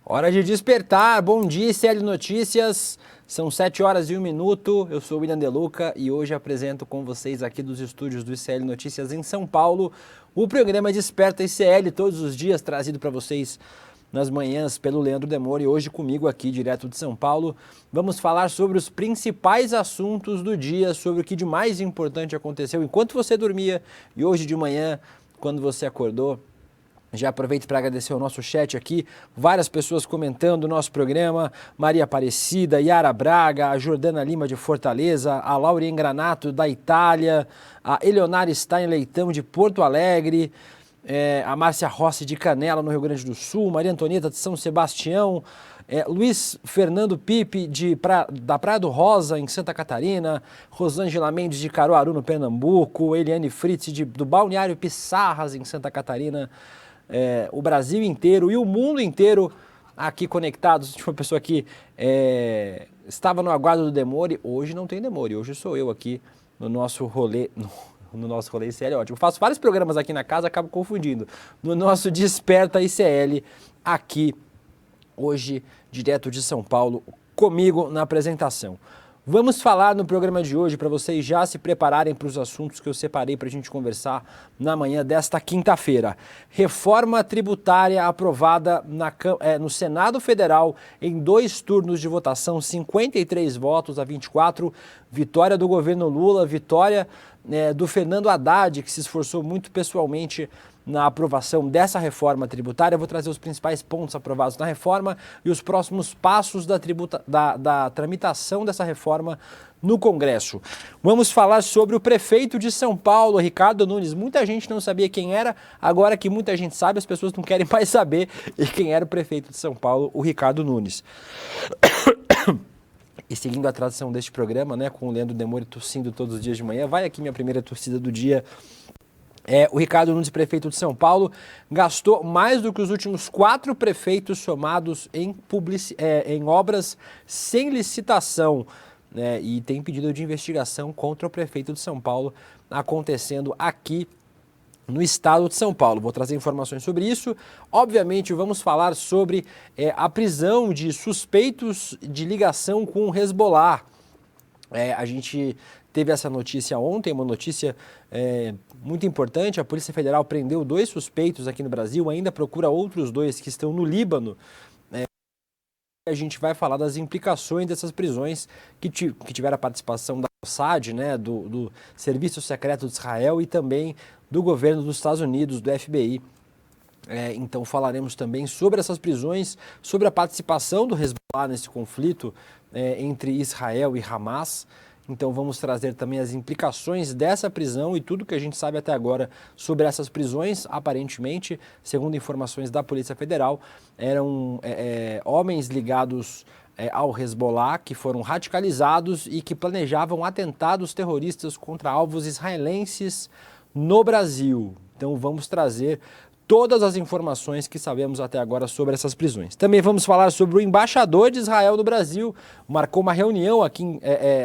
Hora de despertar, bom dia, ICL Notícias, são 7 horas e 1 minuto, eu sou o William De Luca e hoje apresento com vocês aqui dos estúdios do ICL Notícias em São Paulo, o programa Desperta ICL, todos os dias trazido para vocês nas manhãs pelo Leandro Demore e hoje comigo aqui direto de São Paulo. Vamos falar sobre os principais assuntos do dia, sobre o que de mais importante aconteceu enquanto você dormia e hoje de manhã, quando você acordou. Já aproveito para agradecer o nosso chat aqui, várias pessoas comentando o nosso programa, Maria Aparecida, Yara Braga, a Jordana Lima de Fortaleza, a Laurien Granato da Itália, a Eleonara Stein Leitão de Porto Alegre, a Márcia Rossi de Canela no Rio Grande do Sul, Maria Antonieta de São Sebastião, Luiz Fernando Pipe da Praia do Rosa, em Santa Catarina, Rosângela Mendes de Caruaru, no Pernambuco, Eliane Fritz do Balneário Pissarras, em Santa Catarina, o Brasil inteiro e o mundo inteiro aqui conectados. Tinha uma pessoa aqui, estava no aguardo do Demore, hoje não tem Demore, hoje sou eu aqui no nosso rolê, no nosso rolê ICL, ótimo. Eu faço vários programas aqui na casa, acabo confundindo. No nosso Desperta ICL, aqui, hoje, direto de São Paulo, comigo na apresentação. Vamos falar no programa de hoje para vocês já se prepararem para os assuntos que eu separei para a gente conversar na manhã desta quinta-feira. Reforma tributária aprovada no Senado Federal em 2 turnos de votação, 53 votos a 24, vitória do governo Lula, vitória do Fernando Haddad, que se esforçou muito pessoalmente na aprovação dessa reforma tributária. Eu vou trazer os principais pontos aprovados na reforma e os próximos passos da tramitação dessa reforma no Congresso. Vamos falar sobre o prefeito de São Paulo, Ricardo Nunes. Muita gente não sabia quem era, agora que muita gente sabe, as pessoas não querem mais saber quem era o prefeito de São Paulo, o Ricardo Nunes. E seguindo a tradição deste programa, né, com o Leandro Demore tossindo todos os dias de manhã, vai aqui minha primeira tossida do dia. O Ricardo Nunes, prefeito de São Paulo, gastou mais do que os últimos 4 prefeitos somados em obras sem licitação, né, e tem pedido de investigação contra o prefeito de São Paulo acontecendo aqui no estado de São Paulo. Vou trazer informações sobre isso. Obviamente, vamos falar sobre a prisão de suspeitos de ligação com o Hezbollah. A gente teve essa notícia ontem, uma notícia muito importante. A Polícia Federal prendeu 2 suspeitos aqui no Brasil, ainda procura outros 2 que estão no Líbano. A gente vai falar das implicações dessas prisões que tiveram a participação da Mossad, né, do Serviço Secreto de Israel e também do governo dos Estados Unidos, do FBI. Então falaremos também sobre essas prisões, sobre a participação do Hezbollah nesse conflito entre Israel e Hamas. Então vamos trazer também as implicações dessa prisão e tudo que a gente sabe até agora sobre essas prisões. Aparentemente, segundo informações da Polícia Federal, eram homens ligados ao Hezbollah que foram radicalizados e que planejavam atentados terroristas contra alvos israelenses no Brasil. Então vamos trazer todas as informações que sabemos até agora sobre essas prisões. Também vamos falar sobre o embaixador de Israel no Brasil, marcou uma reunião aqui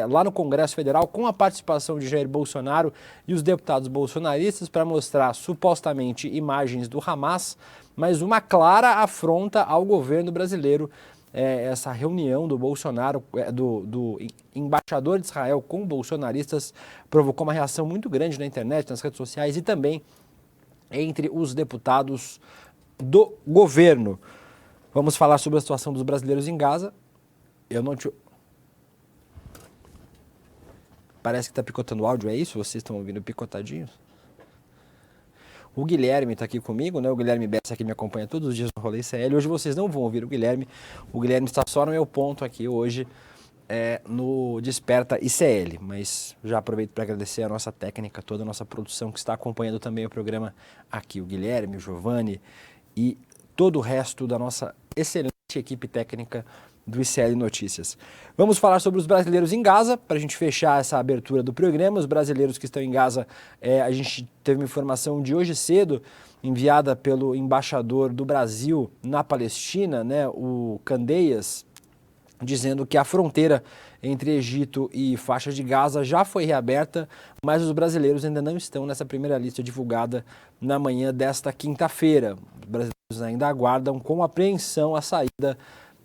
lá no Congresso Federal com a participação de Jair Bolsonaro e os deputados bolsonaristas para mostrar supostamente imagens do Hamas, mas uma clara afronta ao governo brasileiro. Essa reunião do Bolsonaro, do embaixador de Israel com bolsonaristas, provocou uma reação muito grande na internet, nas redes sociais e também entre os deputados do governo. Vamos falar sobre a situação dos brasileiros em Gaza. Parece que está picotando o áudio, é isso? Vocês estão ouvindo picotadinhos? O Guilherme está aqui comigo, né? O Guilherme Bessa que me acompanha todos os dias no Rolê ICL. Hoje vocês não vão ouvir o Guilherme. O Guilherme está só no meu ponto aqui hoje, no Desperta ICL. Mas já aproveito para agradecer a nossa técnica, toda a nossa produção que está acompanhando também o programa aqui. O Guilherme, o Giovanni e todo o resto da nossa excelente equipe técnica do ICL Notícias. Vamos falar sobre os brasileiros em Gaza, para a gente fechar essa abertura do programa. Os brasileiros que estão em Gaza, a gente teve uma informação de hoje cedo, enviada pelo embaixador do Brasil na Palestina, né, o Candeias, dizendo que a fronteira entre Egito e faixa de Gaza já foi reaberta, mas os brasileiros ainda não estão nessa primeira lista divulgada na manhã desta quinta-feira. Os brasileiros ainda aguardam com apreensão a saída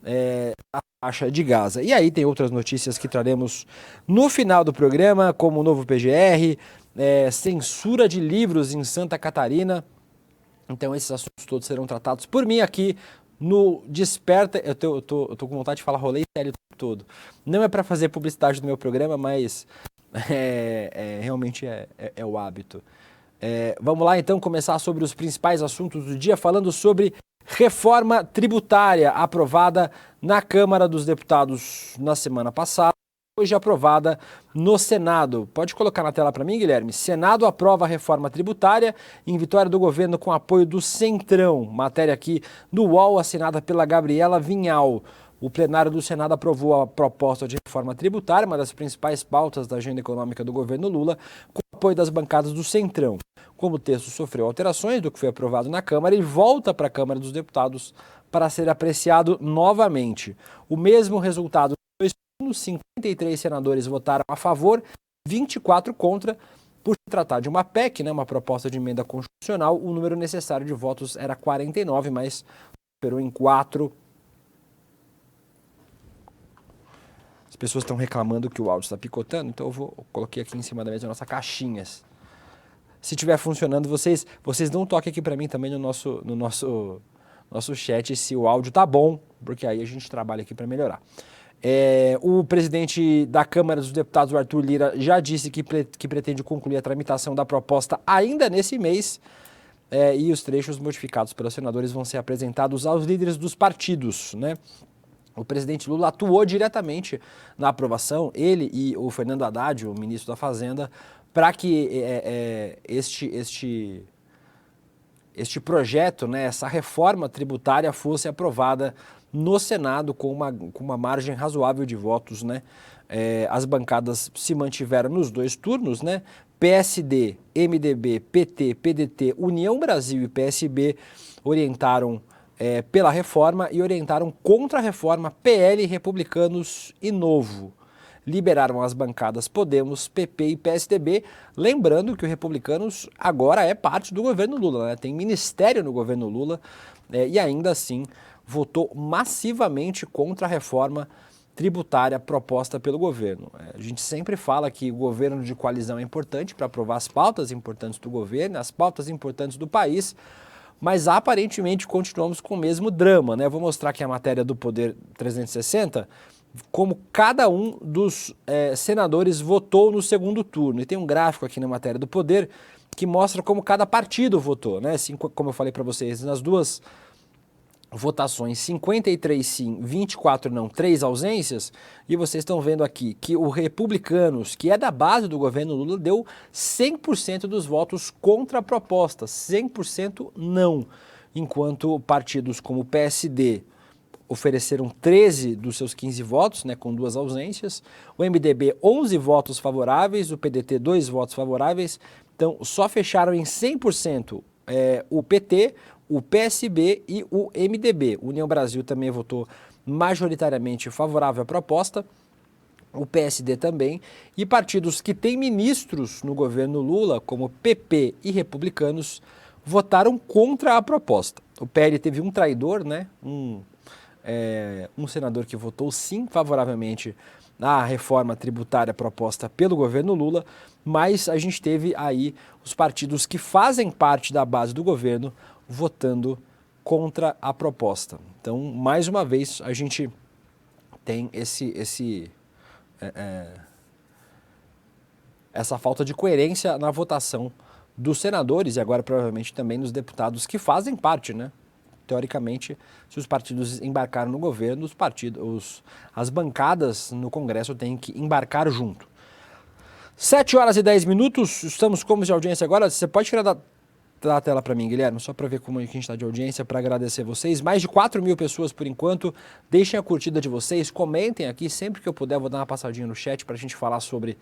da faixa de Gaza. E aí tem outras notícias que traremos no final do programa, como o novo PGR, censura de livros em Santa Catarina. Então esses assuntos todos serão tratados por mim aqui no Desperta. Eu tô com vontade de falar rolê sério o tempo todo. Não é para fazer publicidade do meu programa, mas realmente é o hábito. Vamos lá então começar sobre os principais assuntos do dia, falando sobre reforma tributária aprovada na Câmara dos Deputados na semana passada, hoje aprovada no Senado. Pode colocar na tela para mim, Guilherme. Senado aprova a reforma tributária em vitória do governo com apoio do Centrão. Matéria aqui do UOL, assinada pela Gabriela Vinhal. O plenário do Senado aprovou a proposta de reforma tributária, uma das principais pautas da agenda econômica do governo Lula, com apoio das bancadas do Centrão. Como o texto sofreu alterações do que foi aprovado na Câmara, ele volta para a Câmara dos Deputados para ser apreciado novamente. O mesmo resultado dos dois turnos, 53 senadores votaram a favor, 24 contra. Por se tratar de uma PEC, uma proposta de emenda constitucional, o número necessário de votos era 49, mas superou em 4. As pessoas estão reclamando que o áudio está picotando, então coloquei aqui em cima da mesa a nossa caixinhas. Se estiver funcionando, vocês dão um toque aqui para mim também no nosso chat se o áudio tá bom, porque aí a gente trabalha aqui para melhorar. O presidente da Câmara dos Deputados, o Arthur Lira, já disse que pretende concluir a tramitação da proposta ainda nesse mês, e os trechos modificados pelos senadores vão ser apresentados aos líderes dos partidos, né? O presidente Lula atuou diretamente na aprovação, ele e o Fernando Haddad, o ministro da Fazenda, para que este projeto, essa reforma tributária fosse aprovada no Senado com uma margem razoável de votos, as bancadas se mantiveram nos dois turnos, PSD, MDB, PT, PDT, União Brasil e PSB orientaram pela reforma e orientaram contra a reforma PL, Republicanos e Novo. Liberaram as bancadas Podemos, PP e PSDB, lembrando que o Republicanos agora é parte do governo Lula, tem ministério no governo Lula, e ainda assim votou massivamente contra a reforma tributária proposta pelo governo. A gente sempre fala que o governo de coalizão é importante para aprovar as pautas importantes do governo, as pautas importantes do país, mas aparentemente continuamos com o mesmo drama, Vou mostrar aqui a matéria do Poder 360, como cada um dos senadores votou no segundo turno. E tem um gráfico aqui na matéria do Poder que mostra como cada partido votou, Assim, como eu falei para vocês, nas duas votações, 53 sim, 24 não, 3 ausências, e vocês estão vendo aqui que o Republicanos, que é da base do governo Lula, deu 100% dos votos contra a proposta, 100% não, enquanto partidos como o PSD ofereceram 13 dos seus 15 votos, com 2 ausências, o MDB 11 votos favoráveis, o PDT 2 votos favoráveis, então só fecharam em 100% o PT, o PSB e o MDB. O União Brasil também votou majoritariamente favorável à proposta, o PSD também, e partidos que têm ministros no governo Lula, como PP e Republicanos, votaram contra a proposta. O PL teve um traidor, um senador que votou sim favoravelmente à reforma tributária proposta pelo governo Lula, mas a gente teve aí os partidos que fazem parte da base do governo votando contra a proposta. Então, mais uma vez, a gente tem essa falta de coerência na votação dos senadores e agora provavelmente também dos deputados que fazem parte, Teoricamente, se os partidos embarcaram no governo, as bancadas no Congresso têm que embarcar junto. 7h10, estamos como de audiência agora. Você pode tirar da tela para mim, Guilherme, só para ver como a gente está de audiência, para agradecer vocês. Mais de 4.000 pessoas por enquanto. Deixem a curtida de vocês, comentem aqui, sempre que eu puder vou dar uma passadinha no chat para a gente falar sobre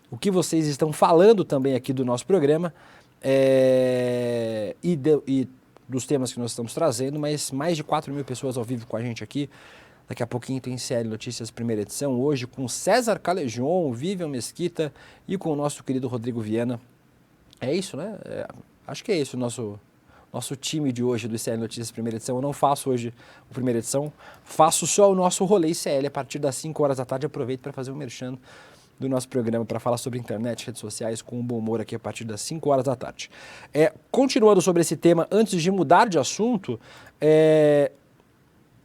o que vocês estão falando também aqui do nosso programa e dos temas que nós estamos trazendo, mas mais de 4.000 pessoas ao vivo com a gente aqui. Daqui a pouquinho tem CL Notícias primeira edição, hoje com César Calejon, Vivian Mesquita e com o nosso querido Rodrigo Viana. É isso, acho que é isso o nosso time de hoje do ICL Notícias primeira edição. Eu não faço hoje a primeira edição, faço só o nosso rolê ICL a partir das 5 horas da tarde. Aproveito para fazer um merchan do nosso programa para falar sobre internet, redes sociais, com um bom humor aqui a partir das 5 horas da tarde. Continuando sobre esse tema, antes de mudar de assunto,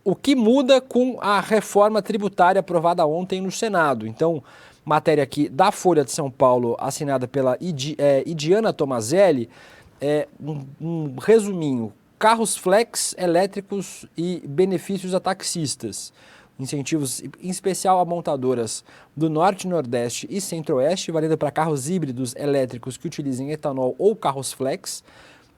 o que muda com a reforma tributária aprovada ontem no Senado? Então, matéria aqui da Folha de São Paulo, assinada pela Idiana Tomazelli, um resuminho: carros flex elétricos e benefícios a taxistas. Incentivos em especial a montadoras do Norte, Nordeste e Centro-Oeste, valendo para carros híbridos elétricos que utilizem etanol ou carros flex.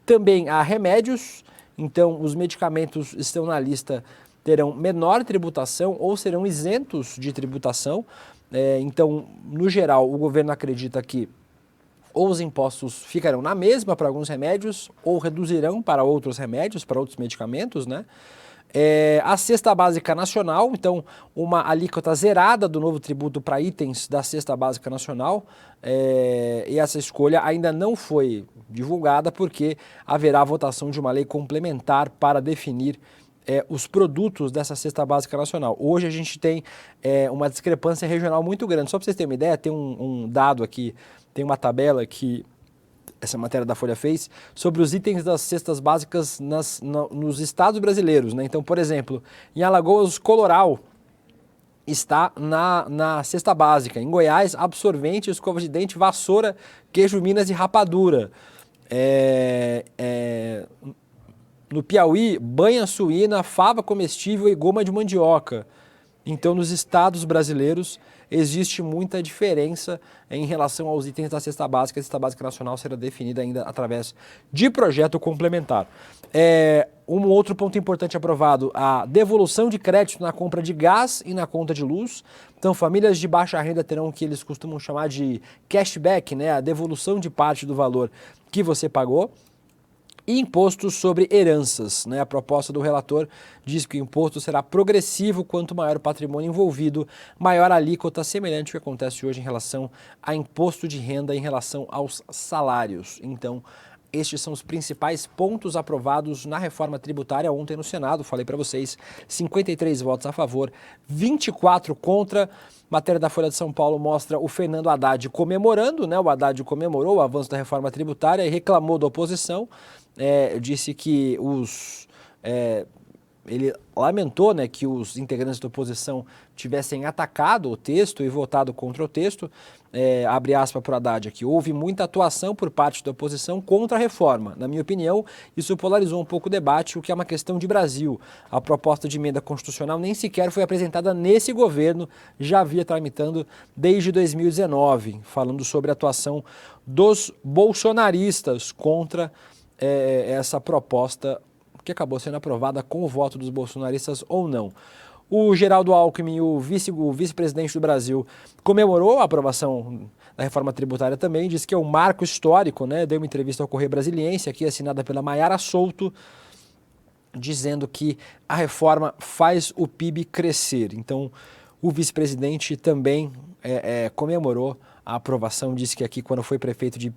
Também há remédios, então os medicamentos estão na lista, terão menor tributação ou serão isentos de tributação. Então, no geral, o governo acredita que ou os impostos ficarão na mesma para alguns remédios ou reduzirão para outros remédios, para outros medicamentos, né? A cesta básica nacional, então uma alíquota zerada do novo tributo para itens da cesta básica nacional, e essa escolha ainda não foi divulgada porque haverá votação de uma lei complementar para definir os produtos dessa cesta básica nacional. Hoje a gente tem uma discrepância regional muito grande. Só para vocês terem uma ideia, tem um dado aqui, tem uma tabela que essa matéria da Folha fez sobre os itens das cestas básicas nos estados brasileiros, né? Então, por exemplo, em Alagoas, Coloral está na cesta básica. Em Goiás, absorvente, escova de dente, vassoura, queijo Minas e rapadura. No Piauí, banha suína, fava comestível e goma de mandioca. Então, nos estados brasileiros, existe muita diferença em relação aos itens da cesta básica. A cesta básica nacional será definida ainda através de projeto complementar. Um outro ponto importante aprovado: a devolução de crédito na compra de gás e na conta de luz. Então, famílias de baixa renda terão o que eles costumam chamar de cashback, né? A devolução de parte do valor que você pagou. E impostos sobre heranças, né? A proposta do relator diz que o imposto será progressivo quanto maior o patrimônio envolvido, maior a alíquota, semelhante ao que acontece hoje em relação a imposto de renda em relação aos salários. Então, estes são os principais pontos aprovados na reforma tributária ontem no Senado. Falei para vocês, 53 votos a favor, 24 contra. Matéria da Folha de São Paulo mostra o Fernando Haddad comemorando, né? O Haddad comemorou o avanço da reforma tributária e reclamou da oposição. Disse que ele lamentou, né, que os integrantes da oposição tivessem atacado o texto e votado contra o texto. Abre aspas para o Haddad aqui: houve muita atuação por parte da oposição contra a reforma. Na minha opinião, isso polarizou um pouco o debate, o que é uma questão de Brasil. A proposta de emenda constitucional nem sequer foi apresentada nesse governo, já havia tramitando desde 2019, falando sobre a atuação dos bolsonaristas contra essa proposta que acabou sendo aprovada com o voto dos bolsonaristas ou não. O Geraldo Alckmin, o vice-presidente do Brasil, comemorou a aprovação da reforma tributária também, disse que é um marco histórico, né? Deu uma entrevista ao Correio Brasiliense, aqui assinada pela Maiara Souto, dizendo que a reforma faz o PIB crescer. Então, o vice-presidente também comemorou a aprovação, disse que aqui, quando foi prefeito de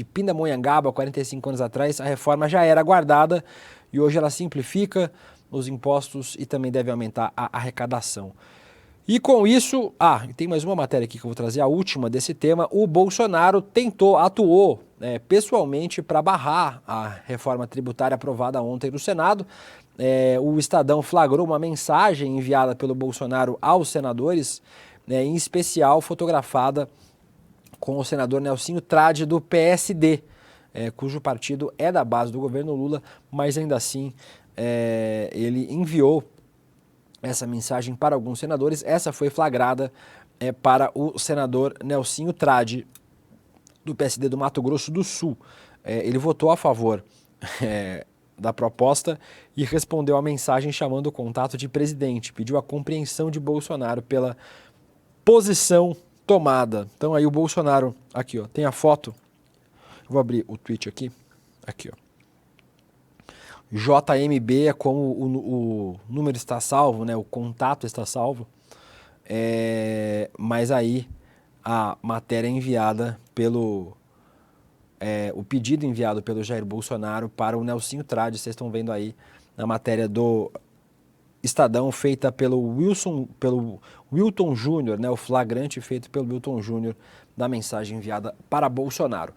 Pindamonhangaba, 45 anos atrás, a reforma já era aguardada e hoje ela simplifica os impostos e também deve aumentar a arrecadação. E com isso, tem mais uma matéria aqui que eu vou trazer, a última desse tema. O Bolsonaro atuou pessoalmente para barrar a reforma tributária aprovada ontem no Senado. O Estadão flagrou uma mensagem enviada pelo Bolsonaro aos senadores, em especial fotografada com o senador Nelsinho Trade, do PSD, cujo partido é da base do governo Lula, mas ainda assim ele enviou essa mensagem para alguns senadores. Essa foi flagrada para o senador Nelsinho Trade, do PSD do Mato Grosso do Sul. Ele votou a favor da proposta e respondeu a mensagem chamando o contato de presidente, pediu a compreensão de Bolsonaro pela posição tomada. Então aí o Bolsonaro, aqui ó, tem a foto, vou abrir o tweet aqui, ó. JMB é como o número está salvo, né? O contato está salvo, mas aí a matéria é enviada pelo o pedido enviado pelo Jair Bolsonaro para o Nelsinho Trade. Vocês estão vendo aí na matéria do Estadão, feita pelo Wilton Júnior, né, o flagrante feito pelo Wilton Júnior da mensagem enviada para Bolsonaro.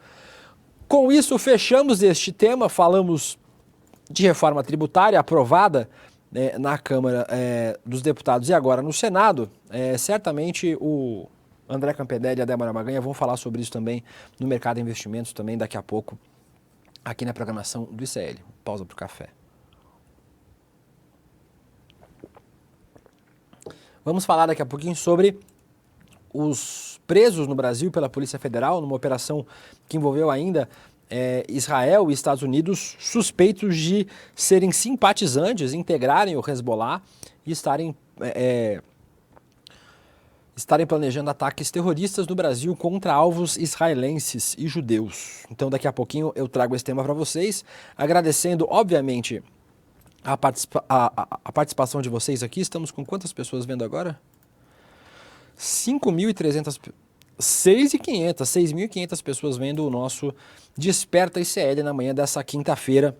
Com isso, fechamos este tema, falamos de reforma tributária aprovada na Câmara dos Deputados e agora no Senado. Certamente o André Campedelli e a Débora Maganha vão falar sobre isso também no Mercado de Investimentos, também daqui a pouco, aqui na programação do ICL. Pausa para o café. Vamos falar daqui a pouquinho sobre os presos no Brasil pela Polícia Federal, numa operação que envolveu ainda Israel e Estados Unidos, suspeitos de serem simpatizantes, integrarem o Hezbollah e estarem planejando ataques terroristas no Brasil contra alvos israelenses e judeus. Então daqui a pouquinho eu trago esse tema para vocês, agradecendo, obviamente, a participação de vocês aqui. Estamos com quantas pessoas vendo agora? 5.300, 6.500 pessoas vendo o nosso Desperta ICL na manhã dessa quinta-feira.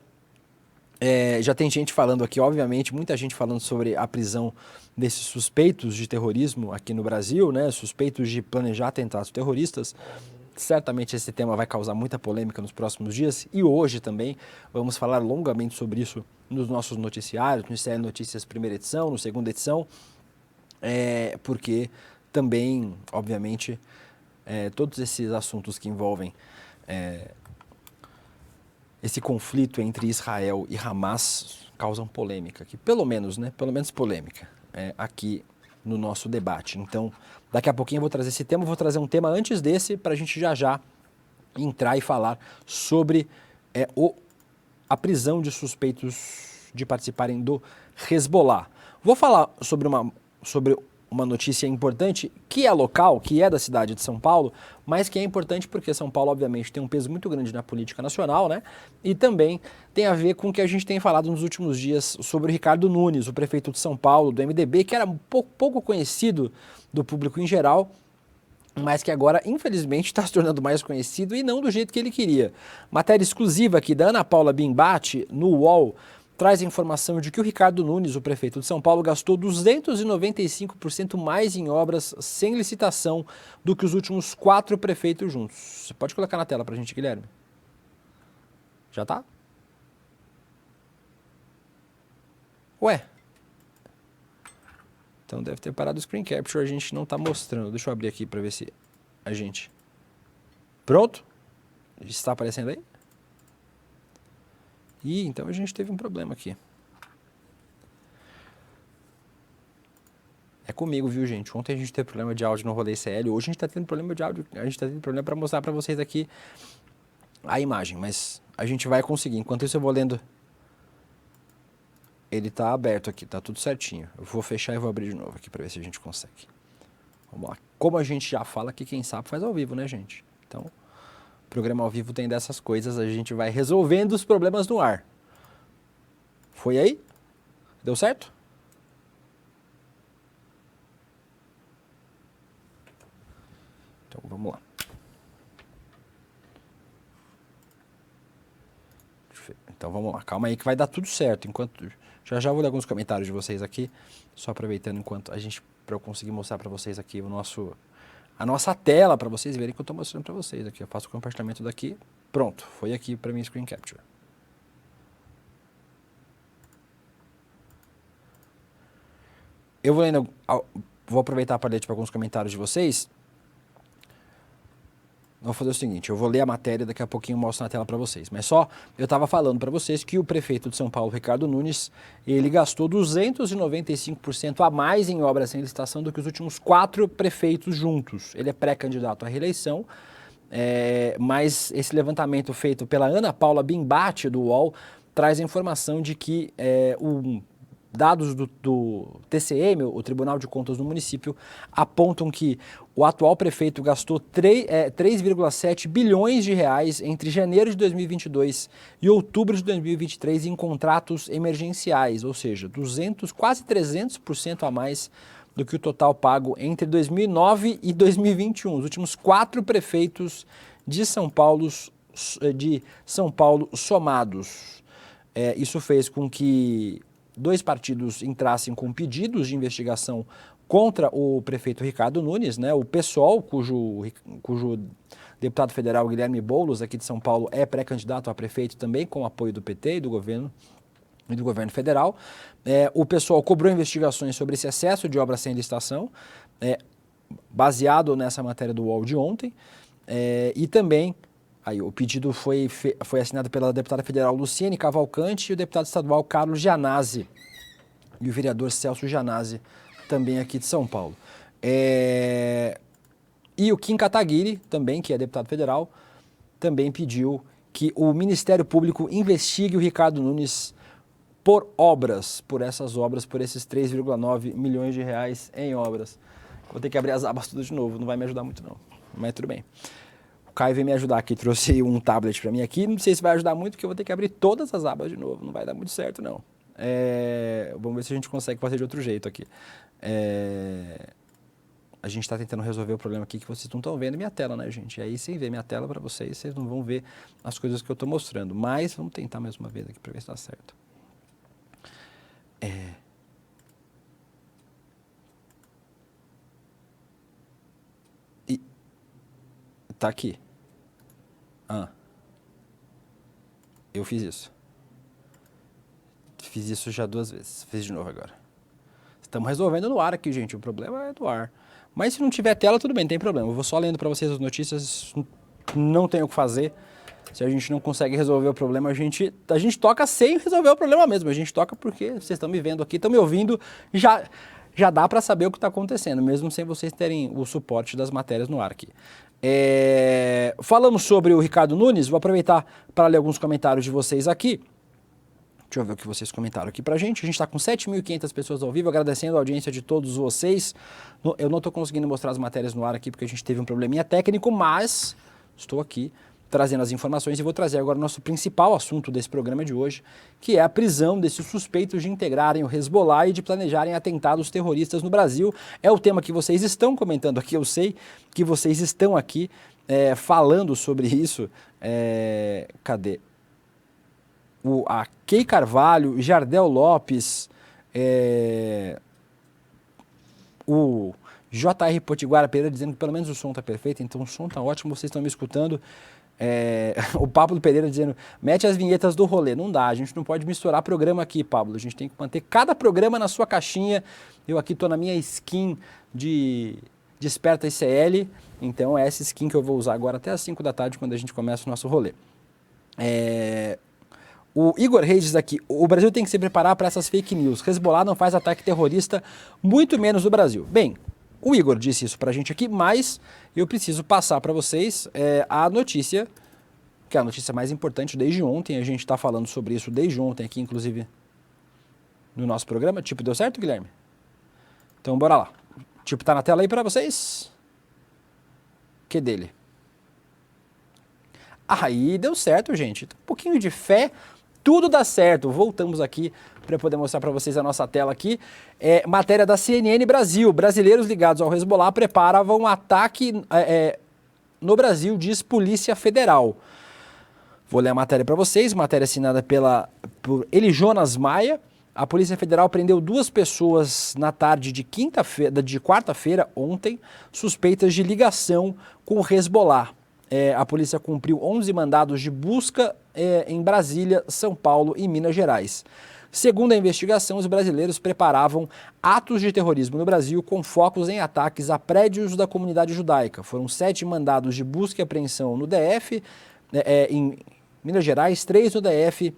Já tem gente falando aqui, obviamente, muita gente falando sobre a prisão desses suspeitos de terrorismo aqui no Brasil, né? Suspeitos de planejar atentados terroristas. Certamente esse tema vai causar muita polêmica nos próximos dias e hoje também vamos falar longamente sobre isso nos nossos noticiários, no ICL Notícias primeira edição, no segunda edição, porque também, obviamente, todos esses assuntos que envolvem esse conflito entre Israel e Hamas causam polêmica aqui, pelo menos polêmica aqui no nosso debate. Então, daqui a pouquinho eu vou trazer esse tema, vou trazer um tema antes desse para a gente já entrar e falar sobre a prisão de suspeitos de participarem do Hezbollah. Vou falar sobre uma notícia importante que é local, que é da cidade de São Paulo, mas que é importante porque São Paulo, obviamente, tem um peso muito grande na política nacional, né? E também tem a ver com o que a gente tem falado nos últimos dias sobre o Ricardo Nunes, o prefeito de São Paulo, do MDB, que era pouco conhecido do público em geral, mas que agora, infelizmente, está se tornando mais conhecido e não do jeito que ele queria. Matéria exclusiva aqui da Ana Paula Bimbati, no UOL, traz a informação de que o Ricardo Nunes, o prefeito de São Paulo, gastou 295% mais em obras sem licitação do que os últimos 4 prefeitos juntos. Você pode colocar na tela para a gente, Guilherme? Já tá? Ué? Então deve ter parado o screen capture, a gente não está mostrando. Deixa eu abrir aqui para ver se a gente... Pronto? Está aparecendo aí? E então a gente teve um problema aqui. É comigo, viu, gente? Ontem a gente teve problema de áudio no rolê ICL, hoje a gente está tendo problema de áudio, a gente está tendo problema para mostrar para vocês aqui a imagem, mas a gente vai conseguir. Enquanto isso eu vou lendo. Ele está aberto aqui, tá tudo certinho. Eu vou fechar e vou abrir de novo aqui para ver se a gente consegue. Vamos lá. Como a gente já fala que quem sabe faz ao vivo, né, gente? Então... programa ao vivo tem dessas coisas, a gente vai resolvendo os problemas no ar. Foi aí? Deu certo? Então vamos lá. Então vamos lá, calma aí que vai dar tudo certo. Enquanto já vou ler alguns comentários de vocês aqui, só aproveitando enquanto para eu conseguir mostrar para vocês aqui a nossa tela, para vocês verem que eu estou mostrando para vocês aqui. Eu faço o compartilhamento daqui, pronto, foi aqui para mim screen capture. Eu vou aproveitar para ler alguns comentários de vocês. Vou fazer o seguinte, eu vou ler a matéria, daqui a pouquinho eu mostro na tela para vocês. Mas só, eu estava falando para vocês que o prefeito de São Paulo, Ricardo Nunes, ele gastou 295% a mais em obras sem licitação do que os últimos 4 prefeitos juntos. Ele é pré-candidato à reeleição, mas esse levantamento feito pela Ana Paula Bimbati, do UOL, traz a informação de que dados do TCM, o Tribunal de Contas do município, apontam que o atual prefeito gastou 3,7 bilhões de reais entre janeiro de 2022 e outubro de 2023 em contratos emergenciais, ou seja, quase 300% a mais do que o total pago entre 2009 e 2021. Os últimos 4 prefeitos de São Paulo de São Paulo somados. Isso fez com que 2 partidos entrassem com pedidos de investigação contra o prefeito Ricardo Nunes, né? O PSOL, cujo deputado federal Guilherme Boulos, aqui de São Paulo, é pré-candidato a prefeito também, com apoio do PT e do governo federal. O PSOL cobrou investigações sobre esse excesso de obras sem licitação, baseado nessa matéria do UOL de ontem, e também o pedido foi assinado pela deputada federal Luciene Cavalcante e o deputado estadual Carlos Gianazzi e o vereador Celso Gianazzi, também aqui de São Paulo. E o Kim Kataguiri, também, que é deputado federal, também pediu que o Ministério Público investigue o Ricardo Nunes por essas obras, por esses 3,9 milhões de reais em obras. Vou ter que abrir as abas tudo de novo, não vai me ajudar muito não, mas tudo bem. O Caio veio me ajudar aqui, trouxe um tablet para mim aqui, não sei se vai ajudar muito, porque eu vou ter que abrir todas as abas de novo, não vai dar muito certo não. Vamos ver se a gente consegue fazer de outro jeito aqui. A gente está tentando resolver o problema aqui que vocês não estão vendo minha tela, né, gente? E aí, sem ver minha tela para vocês não vão ver as coisas que eu estou mostrando. Mas vamos tentar mais uma vez aqui para ver se dá certo. E tá aqui. Eu fiz isso. Fiz isso já 2 vezes. Fiz de novo agora. Estamos resolvendo no ar aqui, gente. O problema é do ar. Mas se não tiver tela, tudo bem, não tem problema. Eu vou só lendo para vocês as notícias. Não tem o que fazer. Se a gente não consegue resolver o problema, a gente toca sem resolver o problema mesmo. A gente toca porque vocês estão me vendo aqui, estão me ouvindo, já dá para saber o que está acontecendo, mesmo sem vocês terem o suporte das matérias no ar aqui. Falamos sobre o Ricardo Nunes, vou aproveitar para ler alguns comentários de vocês aqui. Deixa eu ver o que vocês comentaram aqui pra gente. A gente está com 7.500 pessoas ao vivo, agradecendo a audiência de todos vocês. Eu não estou conseguindo mostrar as matérias no ar aqui porque a gente teve um probleminha técnico, mas estou aqui trazendo as informações e vou trazer agora o nosso principal assunto desse programa de hoje, que é a prisão desses suspeitos de integrarem o Hezbollah e de planejarem atentados terroristas no Brasil. É o tema que vocês estão comentando aqui, eu sei que vocês estão aqui falando sobre isso. Cadê? A Kei Carvalho, Jardel Lopes, o J.R. Potiguara Pereira dizendo que pelo menos o som está perfeito, então o som está ótimo, vocês estão me escutando. O Pablo Pereira dizendo, mete as vinhetas do rolê. Não dá, a gente não pode misturar programa aqui, Pablo. A gente tem que manter cada programa na sua caixinha. Eu aqui estou na minha skin de Desperta ICL, então é essa skin que eu vou usar agora até às 5 da tarde, quando a gente começa o nosso rolê. O Igor Reis diz aqui, o Brasil tem que se preparar para essas fake news. Hezbollah não faz ataque terrorista, muito menos no Brasil. Bem, o Igor disse isso pra gente aqui, mas eu preciso passar para vocês a notícia, que é a notícia mais importante desde ontem. A gente está falando sobre isso desde ontem aqui, inclusive, no nosso programa. Tipo, deu certo, Guilherme? Então, bora lá. Tipo, tá na tela aí para vocês? Que dele? Aí, deu certo, gente. Um pouquinho de fé, tudo dá certo. Voltamos aqui para poder mostrar para vocês a nossa tela aqui. Matéria da CNN Brasil. Brasileiros ligados ao Hezbollah preparavam um ataque no Brasil, diz Polícia Federal. Vou ler a matéria para vocês. Matéria assinada por Elijonas Maia. A Polícia Federal prendeu 2 pessoas na tarde de quarta-feira, ontem, suspeitas de ligação com o Hezbollah. A polícia cumpriu 11 mandados de busca em Brasília, São Paulo e Minas Gerais. Segundo a investigação, os brasileiros preparavam atos de terrorismo no Brasil com focos em ataques a prédios da comunidade judaica. Foram 7 mandados de busca e apreensão no DF, em Minas Gerais, 3 no DF,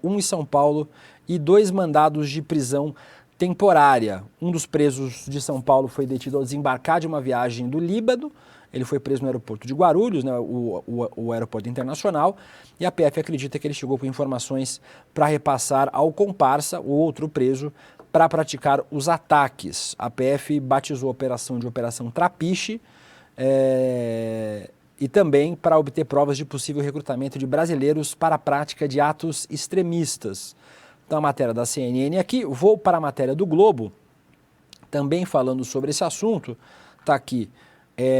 1 em São Paulo e 2 mandados de prisão temporária. Um dos presos de São Paulo foi detido ao desembarcar de uma viagem do Líbano. Ele foi preso no aeroporto de Guarulhos, né, o aeroporto internacional, e a PF acredita que ele chegou com informações para repassar ao comparsa, o outro preso, para praticar os ataques. A PF batizou a operação de Operação Trapiche e também para obter provas de possível recrutamento de brasileiros para a prática de atos extremistas. Então, a matéria da CNN aqui. Vou para a matéria do Globo, também falando sobre esse assunto. Está aqui.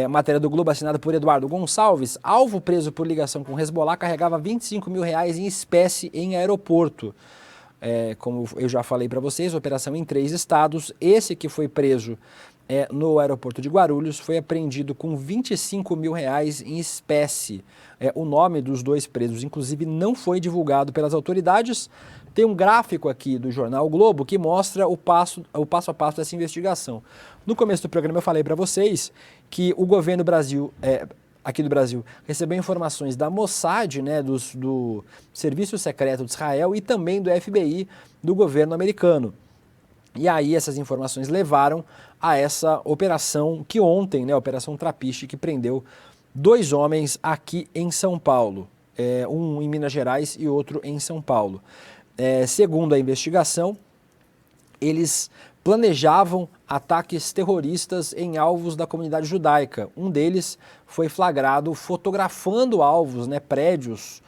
Matéria do Globo assinada por Eduardo Gonçalves. Alvo preso por ligação com Hezbollah carregava R$ 25 mil em espécie em aeroporto. Como eu já falei para vocês, operação em 3 estados. Esse que foi preso no aeroporto de Guarulhos foi apreendido com R$ 25 mil em espécie. O nome dos 2 presos, inclusive, não foi divulgado pelas autoridades. Tem um gráfico aqui do jornal o Globo que mostra o passo a passo dessa investigação. No começo do programa eu falei para vocês que o governo aqui do Brasil recebeu informações da Mossad, né, do Serviço Secreto de Israel e também do FBI do governo americano. E aí essas informações levaram a essa operação que ontem, né, a Operação Trapiche, que prendeu 2 homens aqui em São Paulo, um em Minas Gerais e outro em São Paulo. Segundo a investigação, eles planejavam ataques terroristas em alvos da comunidade judaica. Um deles foi flagrado fotografando alvos, né, prédios,